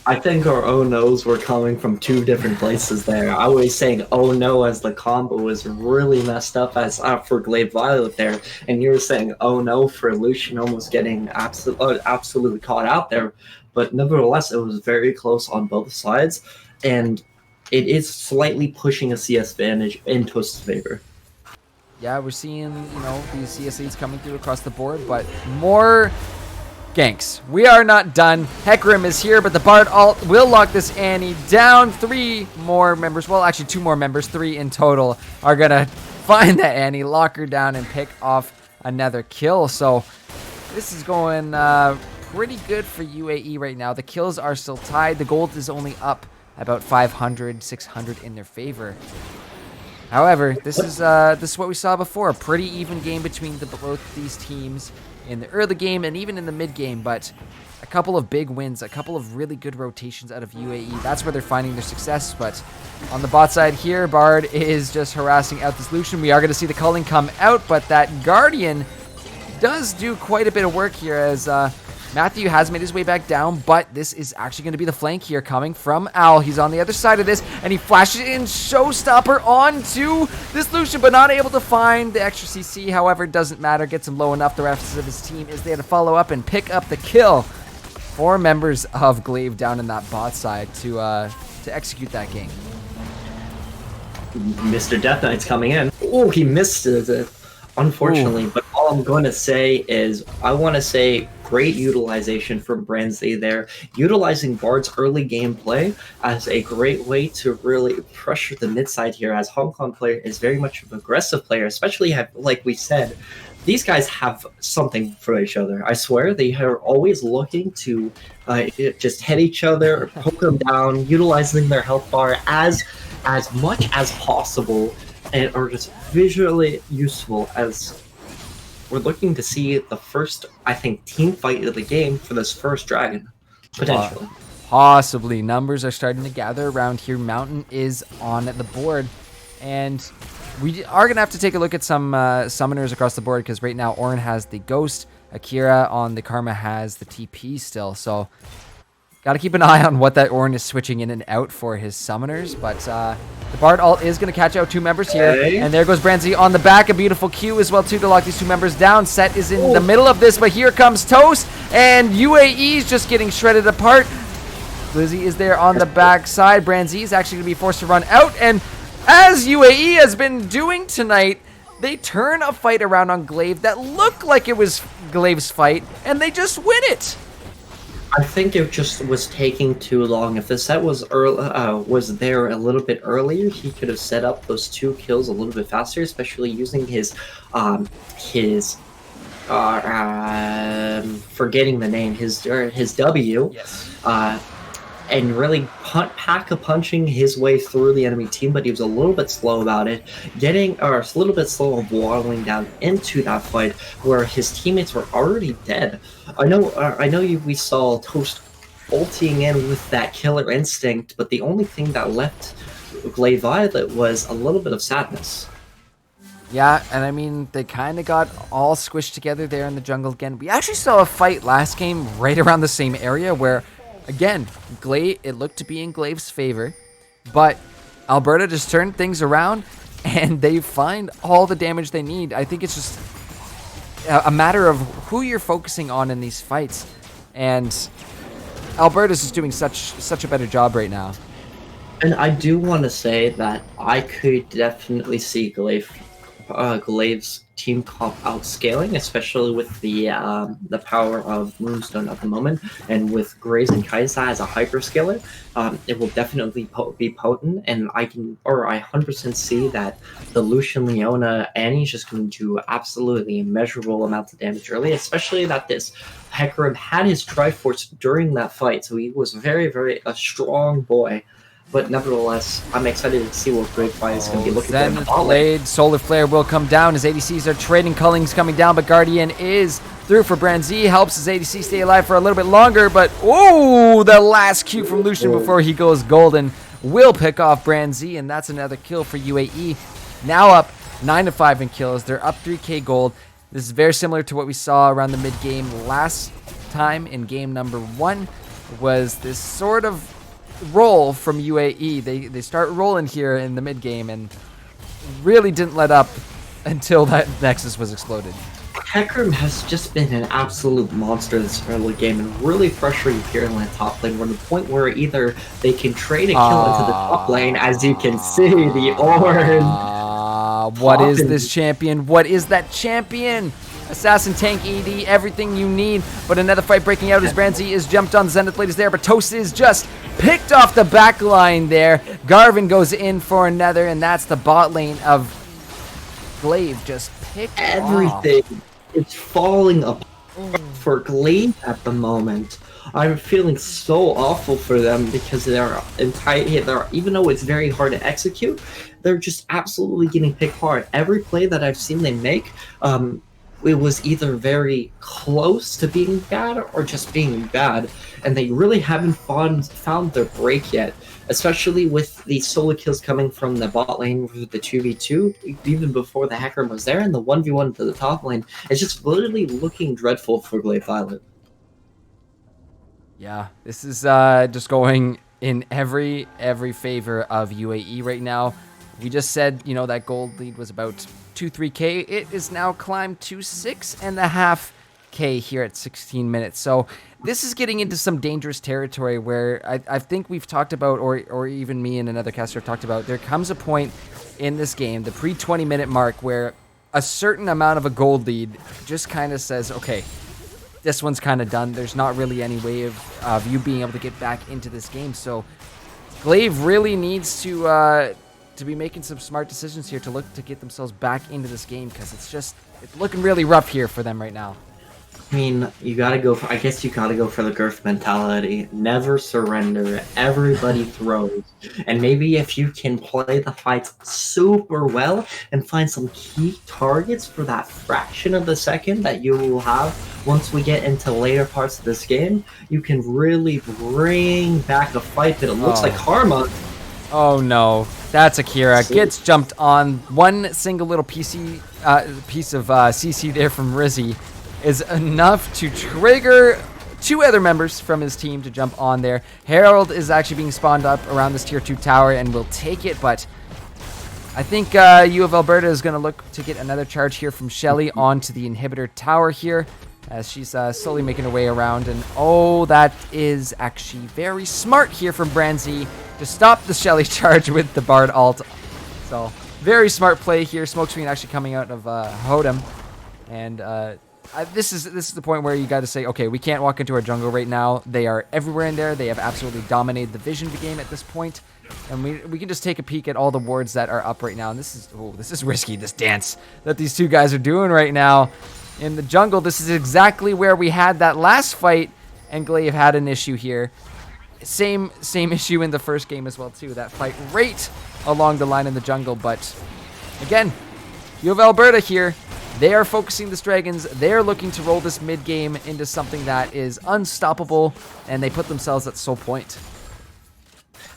I think our oh no's were coming from 2 different places there. I was saying oh no as the combo was really messed up as for Glaive Violet there, and you were saying oh no for Lucian almost getting absolutely caught out there. But nevertheless, it was very close on both sides, and it is slightly pushing a CS advantage in Toast's favor. Yeah, we're seeing, these CS leads coming through across the board, but more ganks. We are not done. Hecarim is here, but the Bard ult will lock this Annie down. 3 more members, well, actually 2 more members, 3 in total, are going to find that Annie, lock her down, and pick off another kill. So this is going... pretty good for UAE right now. The kills are still tied. The gold is only up about 500, 600 in their favor. However, this is what we saw before. A pretty even game between both these teams in the early game and even in the mid game, but a couple of big wins, a couple of really good rotations out of UAE. That's where they're finding their success. But on the bot side here, Bard is just harassing out this Lucian. We are going to see the culling come out, but that Guardian does do quite a bit of work here as Matthew has made his way back down, but this is actually going to be the flank here coming from Al. He's on the other side of this, and he flashes in Showstopper onto this Lucian, but not able to find the extra CC. However, it doesn't matter. Gets him low enough. The rest of his team is there to follow up and pick up the kill. 4 members of GLV down in that bot side to execute that game. Mr. Death Knight's coming in. Oh, he missed it, unfortunately. Ooh. But all I'm going to say is I want to say great utilization from Brandsy there, utilizing Bard's early gameplay as a great way to really pressure the mid side here, as Hong Kong player is very much an aggressive player, especially like we said. These guys have something for each other. I swear, they are always looking to just hit each other, poke them down, utilizing their health bar as much as possible, and are just visually useful as we're looking to see the first, I think, team fight of the game for this first dragon, potentially. Possibly. Numbers are starting to gather around here. Mountain is on the board, and we are going to have to take a look at some summoners across the board, because right now Orin has the Ghost, Akira on the Karma has the TP still, so got to keep an eye on what that Orin is switching in and out for his summoners. But the Bard ult is going to catch out 2 members here. Hey. And there goes Brandsy on the back. A beautiful Q as well, too, to lock these 2 members down. Set is in the middle of this, but here comes Toast. And UAE is just getting shredded apart. Lizzie is there on the back side. Brandsy is actually going to be forced to run out. And as UAE has been doing tonight, they turn a fight around on GLV that looked like it was GLV's fight, and they just win it. I think it just was taking too long. If the set was there a little bit earlier, he could have set up those 2 kills a little bit faster, especially using his forgetting the name, his W. Yes. And really pack-a-punching his way through the enemy team, but he was a little bit slow about it, a little bit slow of waddling down into that fight where his teammates were already dead. I know we saw Toast ulting in with that killer instinct, but the only thing that left GLV Violet was a little bit of sadness. Yeah, and I mean, they kind of got all squished together there in the jungle again. We actually saw a fight last game right around the same area where, again, GLV, it looked to be in GLV's favor, but Alberta just turned things around and they find all the damage they need. I think it's just a matter of who you're focusing on in these fights, and Alberta's just doing such a better job right now. And I do want to say that I could definitely see GLV's team comp outscaling, especially with the power of Moonstone at the moment, and with Grace and Kaisa as a hyperscaler, it will definitely be potent. And I 100% see that the Lucian, Leona, Annie's just going to do absolutely immeasurable amounts of damage early, especially that this Hecarim had his Triforce during that fight, so he was very, very a strong boy. But nevertheless, I'm excited to see what Great Fight is going to be looking Zen Blade, Solar Flare will come down. His ADCs are trading. Culling's coming down, but Guardian is through for Brandsy. Helps his ADC stay alive for a little bit longer, but the last Q from Lucian before he goes golden will pick off Brandsy, and that's another kill for UAE. Now up 9-5 in kills. They're up 3k gold. This is very similar to what we saw around the mid-game last time in game number 1. Was this sort of roll from UAE. They start rolling here in the mid game and really didn't let up until that Nexus was exploded. Hecarim has just been an absolute monster this early game and really pressuring here in the top lane. We're at the point where either they can trade a kill into the top lane, as you can see, the orange. What is this champion? What is that champion? Assassin, tank, ED, everything you need. But another fight breaking out as Brandsy is jumped on. Zenith Blade is there, but Toast is just picked off the back line there. Garvin goes in for another, and that's the bot lane of GLV just picked everything. Off. It's falling apart for GLV at the moment. I'm feeling so awful for them because they're even though it's very hard to execute, they're just absolutely getting picked hard. Every play that I've seen them make, it was either very close to being bad or just being bad, and they really haven't found their break yet. Especially with the solo kills coming from the bot lane with the 2v2, even before the hacker was there, and the 1v1 to the top lane. It's just literally looking dreadful for Glaive Violet. Yeah, this is just going in every favor of UAE right now. We just said, you know, that gold lead was about 2-3K. It is now climbed to 6.5K here at 16 minutes. So this is getting into some dangerous territory where I think we've talked about, or even me and another caster have talked about, there comes a point in this game, the pre-20 minute mark, where a certain amount of a gold lead just kind of says, okay, this one's kind of done. There's not really any way of you being able to get back into this game. So Glaive really needs to be making some smart decisions here to look to get themselves back into this game, because it's looking really rough here for them right now. I mean, you gotta go for, I guess you gotta go for the Girth mentality. Never surrender. Everybody throws. And maybe if you can play the fights super well and find some key targets for that fraction of the second that you will have once we get into later parts of this game, you can really bring back a fight. But it looks like Karma. Oh no, that's Akira. Gets jumped on. One single little piece of CC there from Rizzy is enough to trigger two other members from his team to jump on there. Herald is actually being spawned up around this tier 2 tower and will take it, but I think U of Alberta is going to look to get another charge here from Shelly onto the inhibitor tower here, as she's slowly making her way around. And oh, that is actually very smart here from Branzy to stop the Shelly charge with the Bard ult. So very smart play here. Smokescreen actually coming out of Hodem, and this is the point where you got to say, okay, we can't walk into our jungle right now. They are everywhere in there. They have absolutely dominated the vision of the game at this point, and we can just take a peek at all the wards that are up right now. And this is risky. This dance that these two guys are doing right now in the jungle. This is exactly where we had that last fight, and Glaive had an issue here. Same issue in the first game as well too. That fight right along the line in the jungle, but again, U of Alberta here. They are focusing the Dragons. They're looking to roll this mid game into something that is unstoppable, and they put themselves at Soul Point.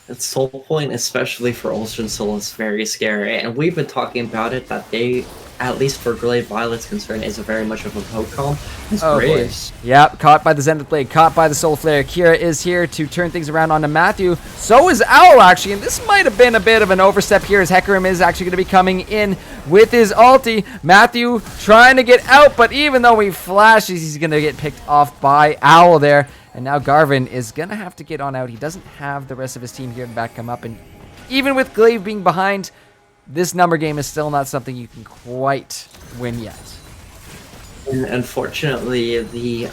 That Soul Point, especially for Ulster Soul, is very scary. And we've been talking about it, that they, at least for Glaive Violet's concern, is a very much of a poke comp. It's Graves. Yep, caught by the Zenith Blade, caught by the Soul Flare. Kira is here to turn things around onto Matthew. So is Owl, actually, and this might have been a bit of an overstep here, as Hecarim is actually going to be coming in with his ulti. Matthew trying to get out, but even though he flashes, he's going to get picked off by Owl there. And now Garvin is going to have to get on out. He doesn't have the rest of his team here to back him up. And even with Glaive being behind, this number game is still not something you can quite win yet. And unfortunately, the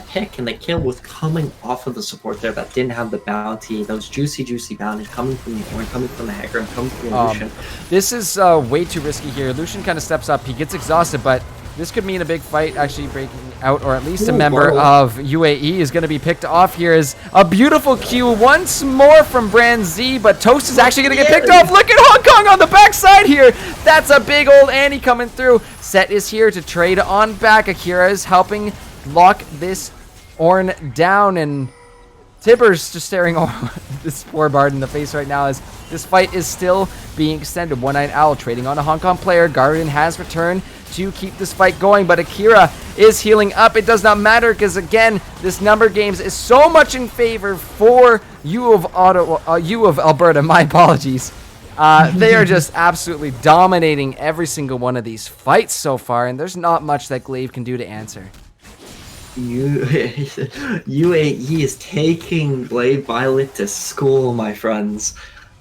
pick and the kill was coming off of the support there that didn't have the bounty. Those juicy bounties coming from the Horn, coming from the Hacker, and coming from the Lucian. This is way too risky here. Lucian kind of steps up. He gets exhausted, but this could mean a big fight actually breaking out, or at least a member of UAE is going to be picked off here. Is a beautiful Q once more from Brand Z, but Toast is actually going to get picked off. Look at Hong Kong on the backside here. That's a big old Annie coming through. Set is here to trade on back. Akira is helping lock this Ornn down, and Tibbers just staring this poor Bard in the face right now as this fight is still being extended. One-Eyed Owl trading on a Hong Kong player. Guardian has returned to keep this fight going, but Akira is healing up. It does not matter because, again, this number games is so much in favor for U of Alberta. My apologies. They are just absolutely dominating every single one of these fights so far, and there's not much that Glaive can do to answer. UAE is taking Glaive Violet to school, my friends.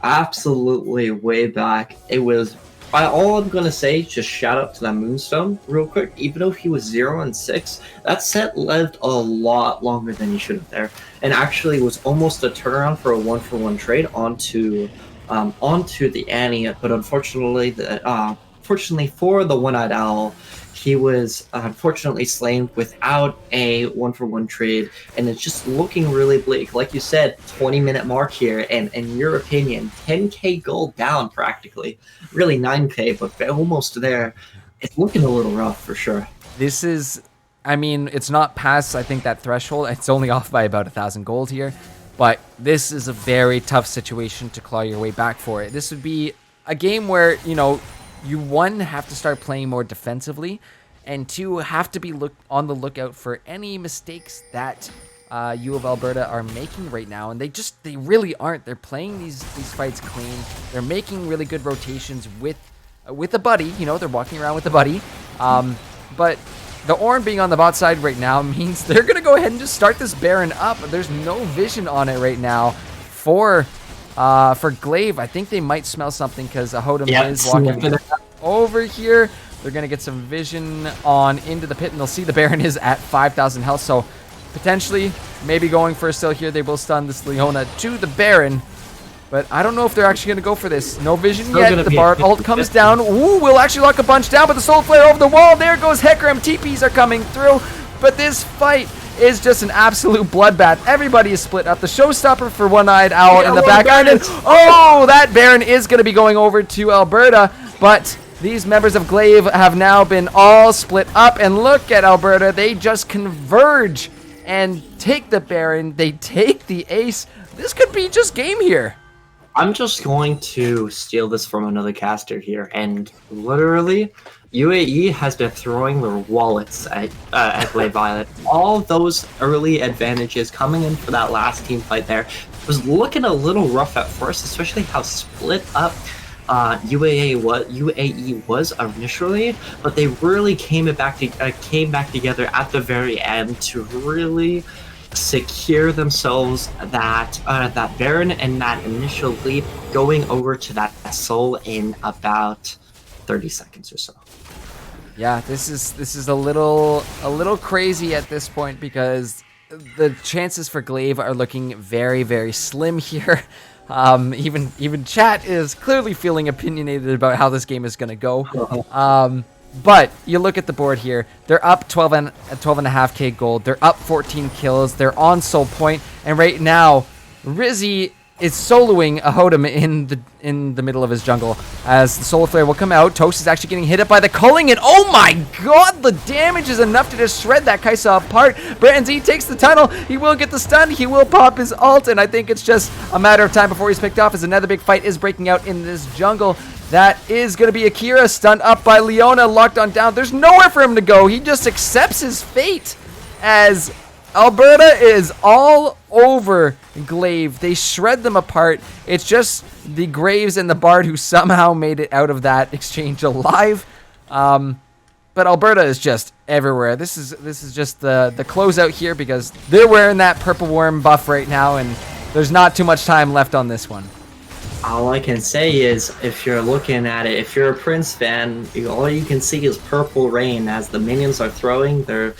Absolutely way back. It was, all I'm gonna say, just shout out to that Moonstone real quick. Even though he was 0-6, that set lived a lot longer than he should have there, and actually was almost a turnaround for a 1-for-1 trade onto the Annie. But unfortunately, unfortunately for the One-Eyed Owl, he was unfortunately slain without a 1-for-1 trade, and it's just looking really bleak. Like you said, 20-minute mark here, and in your opinion, 10k gold down practically. Really 9k, but almost there. It's looking a little rough for sure. This is, I mean, it's not past, I think, that threshold. It's only off by about 1,000 gold here. But this is a very tough situation to claw your way back for it. This would be a game where, you know, you, one, have to start playing more defensively, and two, have to be on the lookout for any mistakes that U of Alberta are making right now. And they really aren't. They're playing these fights clean. They're making really good rotations with a buddy. You know, they're walking around with a buddy. But the Ornn being on the bot side right now means they're going to go ahead and just start this Baron up. There's no vision on it right now for GLV. I think they might smell something because Ahodem is walking over here. They're going to get some vision on into the pit, and they'll see the Baron is at 5,000 health. So potentially, maybe going for a steal here. They will stun this Leona to the Baron. But I don't know if they're actually going to go for this. No vision yet. The Bard ult comes down. Ooh, we'll actually lock a bunch down, but the Soul Flare over the wall. There goes Hecarim. TPs are coming through. But this fight is just an absolute bloodbath. Everybody is split up. The showstopper for One-Eyed Owl in the back end. Oh, that Baron is going to be going over to Alberta. But these members of GLV have now been all split up. And look at Alberta. They just converge and take the Baron. They take the ace. This could be just game here. I'm just going to steal this from another caster here, and literally, UAE has been throwing their wallets at GLV Violet. All those early advantages coming in for that last team fight there was looking a little rough at first, especially how split up UAE was initially, but they really came back together at the very end to really secure themselves that Baron and that initial lead, going over to that soul in about 30 seconds or so. Yeah, this is a little crazy at this point because the chances for GLV are looking very, very slim here. Even chat is clearly feeling opinionated about how this game is going to go. But you look at the board here. They're up 12.5k gold. They're up 14 kills. They're on soul point, and right now, Rizzy is soloing Ahodem in the middle of his jungle as the Solar Flare will come out. Toast is actually getting hit up by the culling, and oh my god, the damage is enough to just shred that Kai'Sa apart. Brandon Z takes the tunnel. He will get the stun. He will pop his ult, and I think it's just a matter of time before he's picked off as another big fight is breaking out in this jungle. That is going to be Akira, stunned up by Leona, locked on down. There's nowhere for him to go. He just accepts his fate as Alberta is all over GLV. They shred them apart. It's just the Graves and the Bard who somehow made it out of that exchange alive. But Alberta is just everywhere. This is just the closeout here because they're wearing that purple worm buff right now, and there's not too much time left on this one. All I can say is, if you're looking at it, if you're a Prince fan, all you can see is purple rain as the minions are throwing their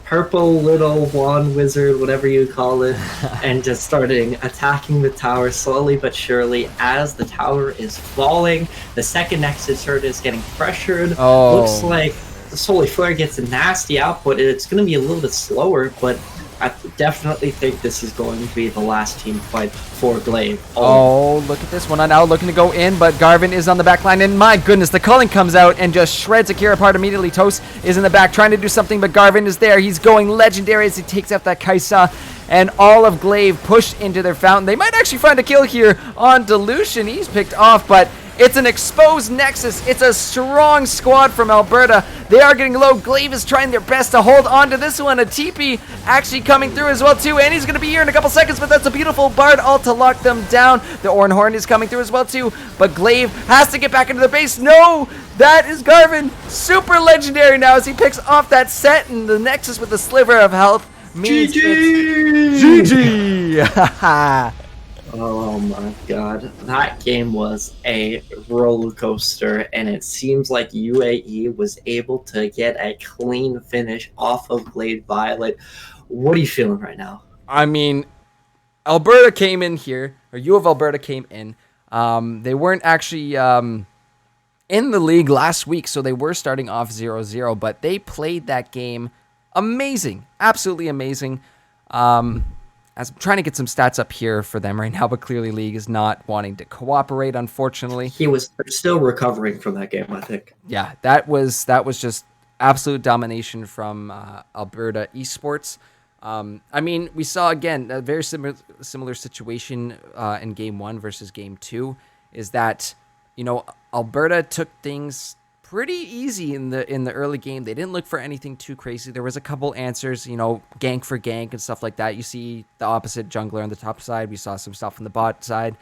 purple little wand wizard, whatever you call it, and just starting attacking the tower slowly but surely as the tower is falling. The second Nexus turret is getting pressured. Oh. Looks like the Solar Flare gets a nasty output. It's going to be a little bit slower, but I definitely think this is going to be the last team fight for GLV. Oh, look at this one. Now looking to go in, but Garvin is on the back line, and my goodness, the culling comes out and just shreds Akira apart immediately. Toast is in the back trying to do something, but Garvin is there. He's going legendary as he takes out that Kai'Sa, and all of GLV push into their fountain. They might actually find a kill here on Dilution. He's picked off, but it's an exposed Nexus. It's a strong squad from Alberta. They are getting low. GLV is trying their best to hold on to this one. A TP actually coming through as well too, and he's going to be here in a couple seconds, but that's a beautiful Bard ult to lock them down. The Ornn Horn is coming through as well too, but GLV has to get back into the base. No, that is Garvin. Super legendary now as he picks off that set, and the Nexus with a sliver of health means GG. GG. Oh my god, that game was a roller coaster, and it seems like UAE was able to get a clean finish off of GLV Violet. What are you feeling right now? I mean, Alberta came in here, or U of Alberta came in. They weren't actually in the league last week, so they were starting off 0-0, but they played that game amazing, absolutely amazing. As I'm trying to get some stats up here for them right now, but clearly League is not wanting to cooperate, unfortunately. He was still recovering from that game, I think. Yeah, that was just absolute domination from Alberta Esports. I mean, we saw again a very similar situation in Game 1 versus Game 2. Is that, Alberta took things pretty easy in the early game. They didn't look for anything too crazy. There was a couple answers, gank for gank and stuff like that. You see the opposite jungler on the top side. We saw some stuff on the bot side.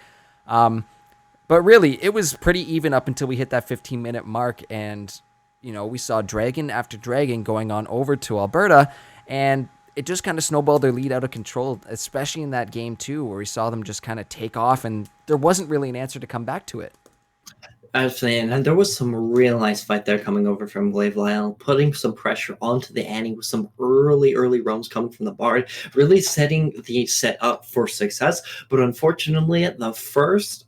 But really, it was pretty even up until we hit that 15-minute mark, and we saw dragon after dragon going on over to Alberta, and it just kind of snowballed their lead out of control, especially in that game 2, where we saw them just kind of take off, and there wasn't really an answer to come back to it. Absolutely, and there was some real nice fight there coming over from GLV, putting some pressure onto the Annie with some early roams coming from the Bard, really setting the set up for success. But unfortunately, the first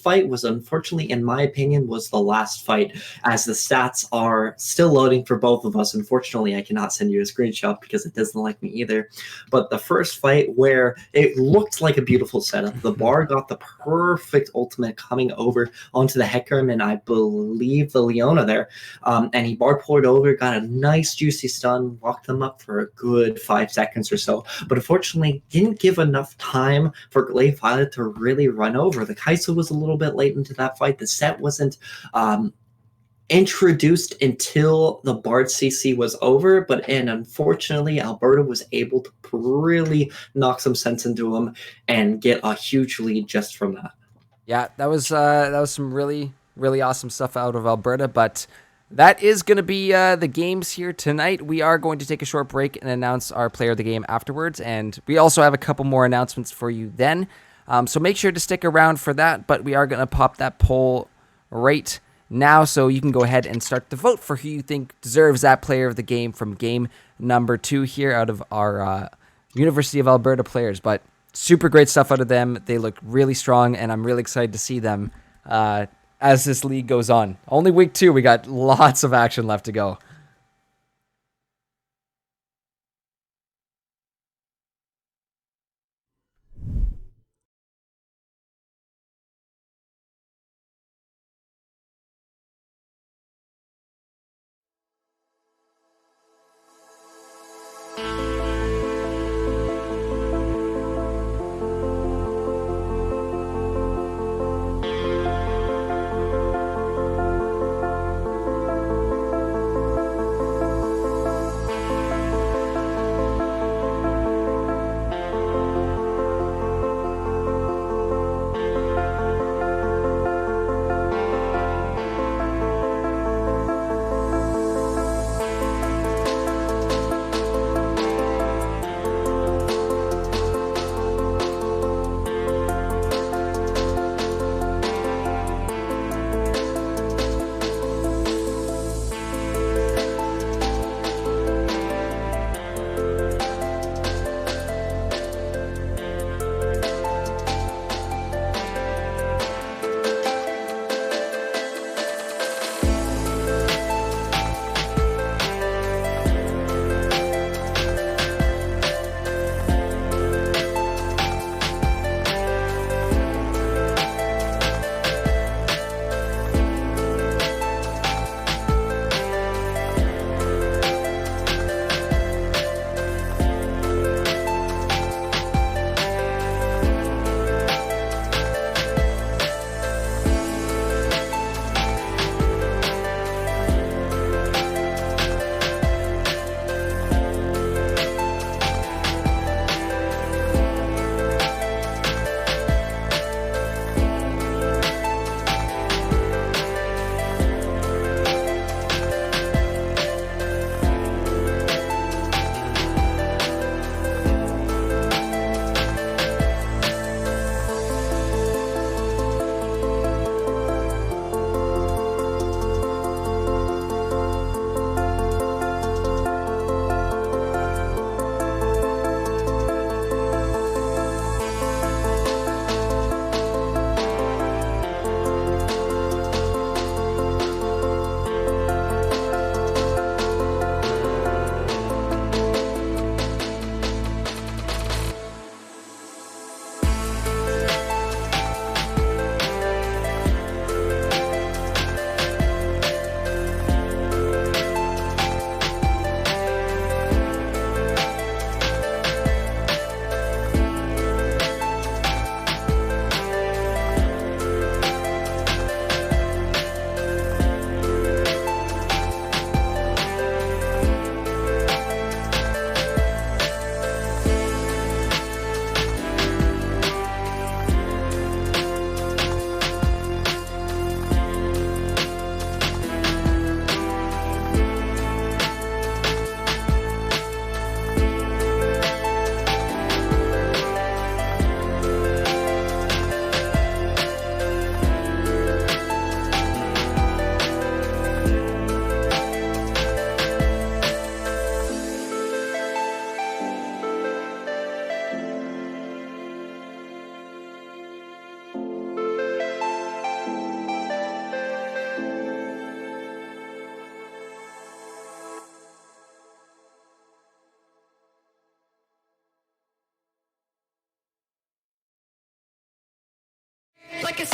fight was, unfortunately, in my opinion, was the last fight, as the stats are still loading for both of us. Unfortunately, I cannot send you a screenshot because it doesn't like me either. But the first fight, where it looked like a beautiful setup, the Bar got the perfect ultimate coming over onto the Hecarim, and I believe the Leona there, and he Bar poured over, got a nice juicy stun, locked them up for a good 5 seconds or so, but unfortunately didn't give enough time for GLV to really run over. The Kai'Sa was a little bit late into that fight. The set wasn't introduced until the Bard CC was over, and unfortunately Alberta was able to really knock some sense into him and get a huge lead just from that. Yeah, that was some really awesome stuff out of Alberta, but that is going to be the games here tonight. We are going to take a short break and announce our player of the game afterwards, and we also have a couple more announcements for you then. So make sure to stick around for that, but we are going to pop that poll right now, so you can go ahead and start to vote for who you think deserves that player of the game from game number 2 here out of our University of Alberta players. But super great stuff out of them. They look really strong, and I'm really excited to see them as this league goes on. Only week 2, we got lots of action left to go.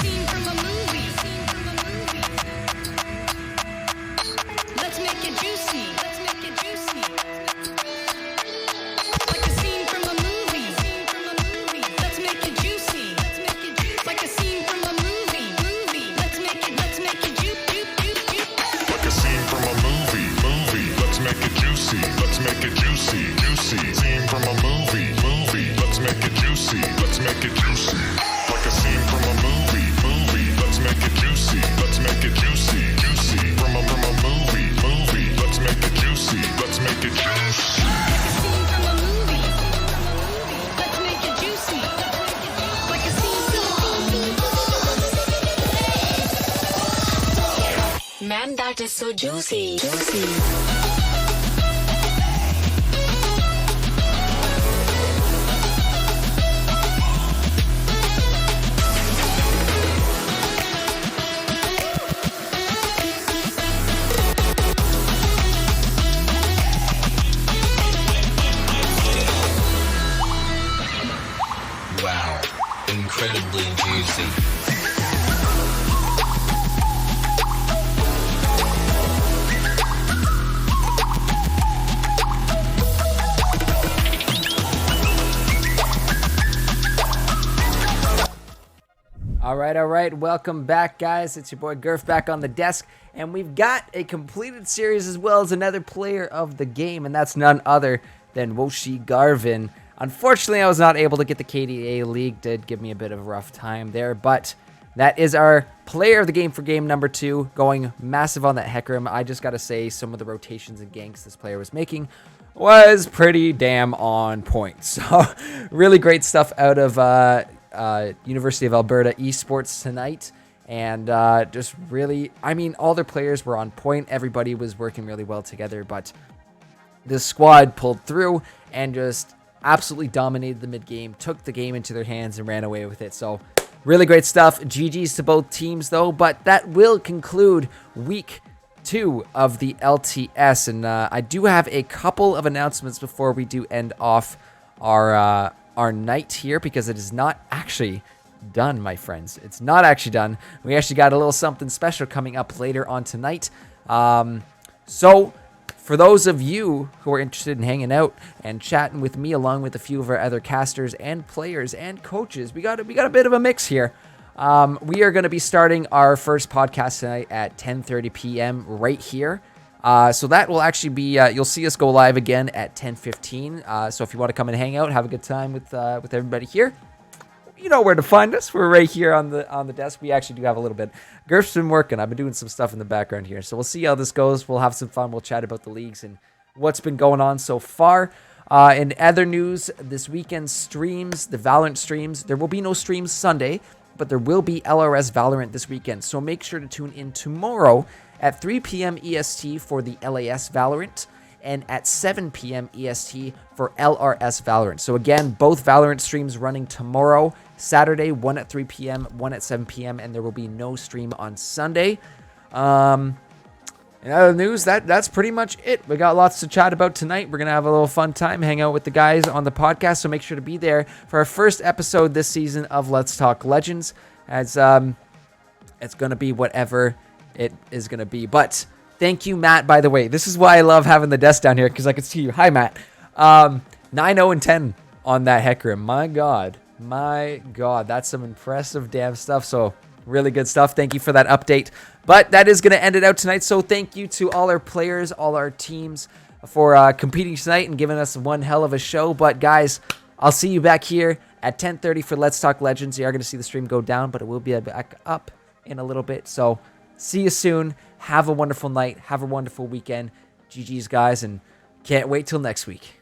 scene from a movie. Let's make it juicy. Let's make it juicy. Like a scene from a movie. Let's make it juicy. Let's make it juicy. Like a scene from a movie. Let's make it juicy. Like a scene from a movie. Let's make it juicy. Let's make it juicy. Scene from a movie. Let's make it juicy. Let's make it juicy. Like a scene from a movie. Let's make it juicy. Let's make it juicy. From a movie. Let's make it juicy. Let's make it juicy. Like a scene from a movie. Let's make it juicy. Like a scene from Man, that is so juicy. Wow, incredibly juicy. All right. Welcome back, guys. It's your boy Gurf back on the desk, and we've got a completed series as well as another player of the game, and that's none other than Woshi Garvin. Unfortunately, I was not able to get the KDA League. Did give me a bit of a rough time there, but that is our player of the game for game number 2, going massive on that Hecarim. I just got to say, some of the rotations and ganks this player was making was pretty damn on point. So, really great stuff out of University of Alberta Esports tonight. And just really, I mean, all their players were on point. Everybody was working really well together, but the squad pulled through and just absolutely dominated the mid game, took the game into their hands and ran away with it. So really great stuff. GG's to both teams though, but that will conclude week 2 of the LTS. And I do have a couple of announcements before we do end off our night here, because it is not actually done, my friends. It's not actually done. We actually got a little something special coming up later on tonight. So for those of you who are interested in hanging out and chatting with me, along with a few of our other casters and players and coaches, we got a bit of a mix here. We are going to be starting our first podcast tonight at 10:30 p.m. right here. So that will actually be, you'll see us go live again at 10:15. So if you want to come and hang out, have a good time with everybody here, you know where to find us. We're right here on the desk. We actually do have a little bit. Gurf's been working. I've been doing some stuff in the background here. So we'll see how this goes. We'll have some fun. We'll chat about the leagues and what's been going on so far. In other news, this weekend streams, the Valorant streams, there will be no streams Sunday, but there will be LRS Valorant this weekend. So make sure to tune in tomorrow at 3 p.m. EST for the LAS Valorant, and at 7 p.m. EST for LRS Valorant. So again, both Valorant streams running tomorrow, Saturday, one at 3 p.m., one at 7 p.m., and there will be no stream on Sunday. In other news, that's pretty much it. We got lots to chat about tonight. We're going to have a little fun time, hang out with the guys on the podcast, so make sure to be there for our first episode this season of Let's Talk Legends, as it's going to be whatever it is going to be. But thank you, Matt, by the way. This is why I love having the desk down here, because I can see you. Hi, Matt. 9-0-10 on that Hecarim. My God, that's some impressive damn stuff. So really good stuff. Thank you for that update. But that is going to end it out tonight. So thank you to all our players, all our teams for competing tonight and giving us one hell of a show. But guys, I'll see you back here at 10:30 for Let's Talk Legends. You are going to see the stream go down, but it will be back up in a little bit. So see you soon. Have a wonderful night. Have a wonderful weekend. GG's, guys, and can't wait till next week.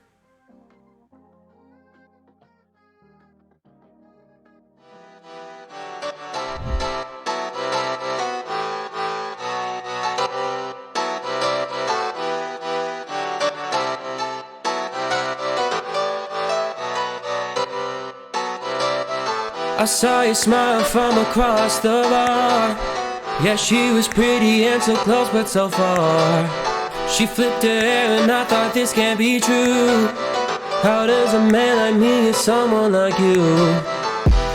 I saw you smile from across the bar. Yeah, she was pretty and so close but so far. She flipped her hair and I thought this can't be true. How does a man like me get someone like you?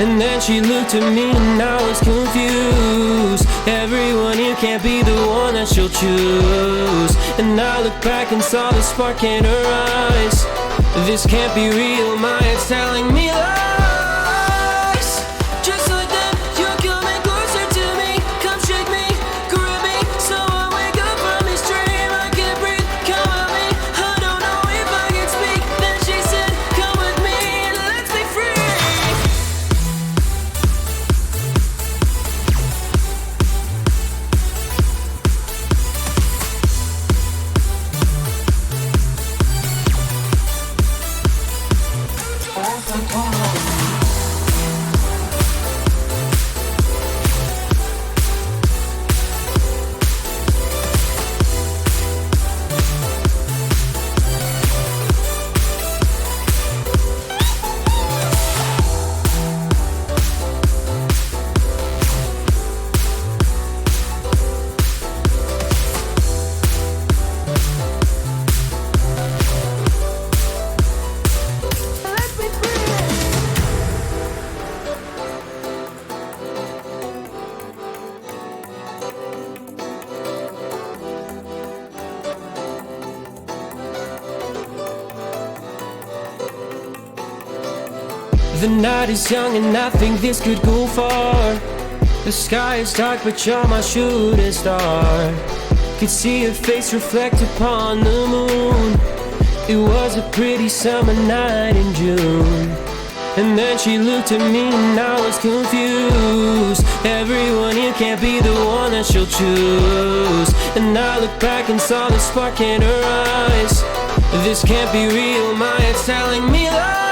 And then she looked at me and I was confused. Everyone here can't be the one that she'll choose. And I looked back and saw the spark in her eyes. This can't be real, my head's telling me lies. Just like that, you're coming closer to me. Come shake me, grab me, so I wake up from this dream. I can't breathe, come at me, I don't know if I can speak. Then she said, come with me and let's be free. The night is young and I think this could go far. The sky is dark but you're my shooting star. Could see your face reflect upon the moon. It was a pretty summer night in June. And then she looked at me and I was confused. Everyone here can't be the one that she'll choose. And I looked back and saw the spark in her eyes. This can't be real, my head's telling me lies.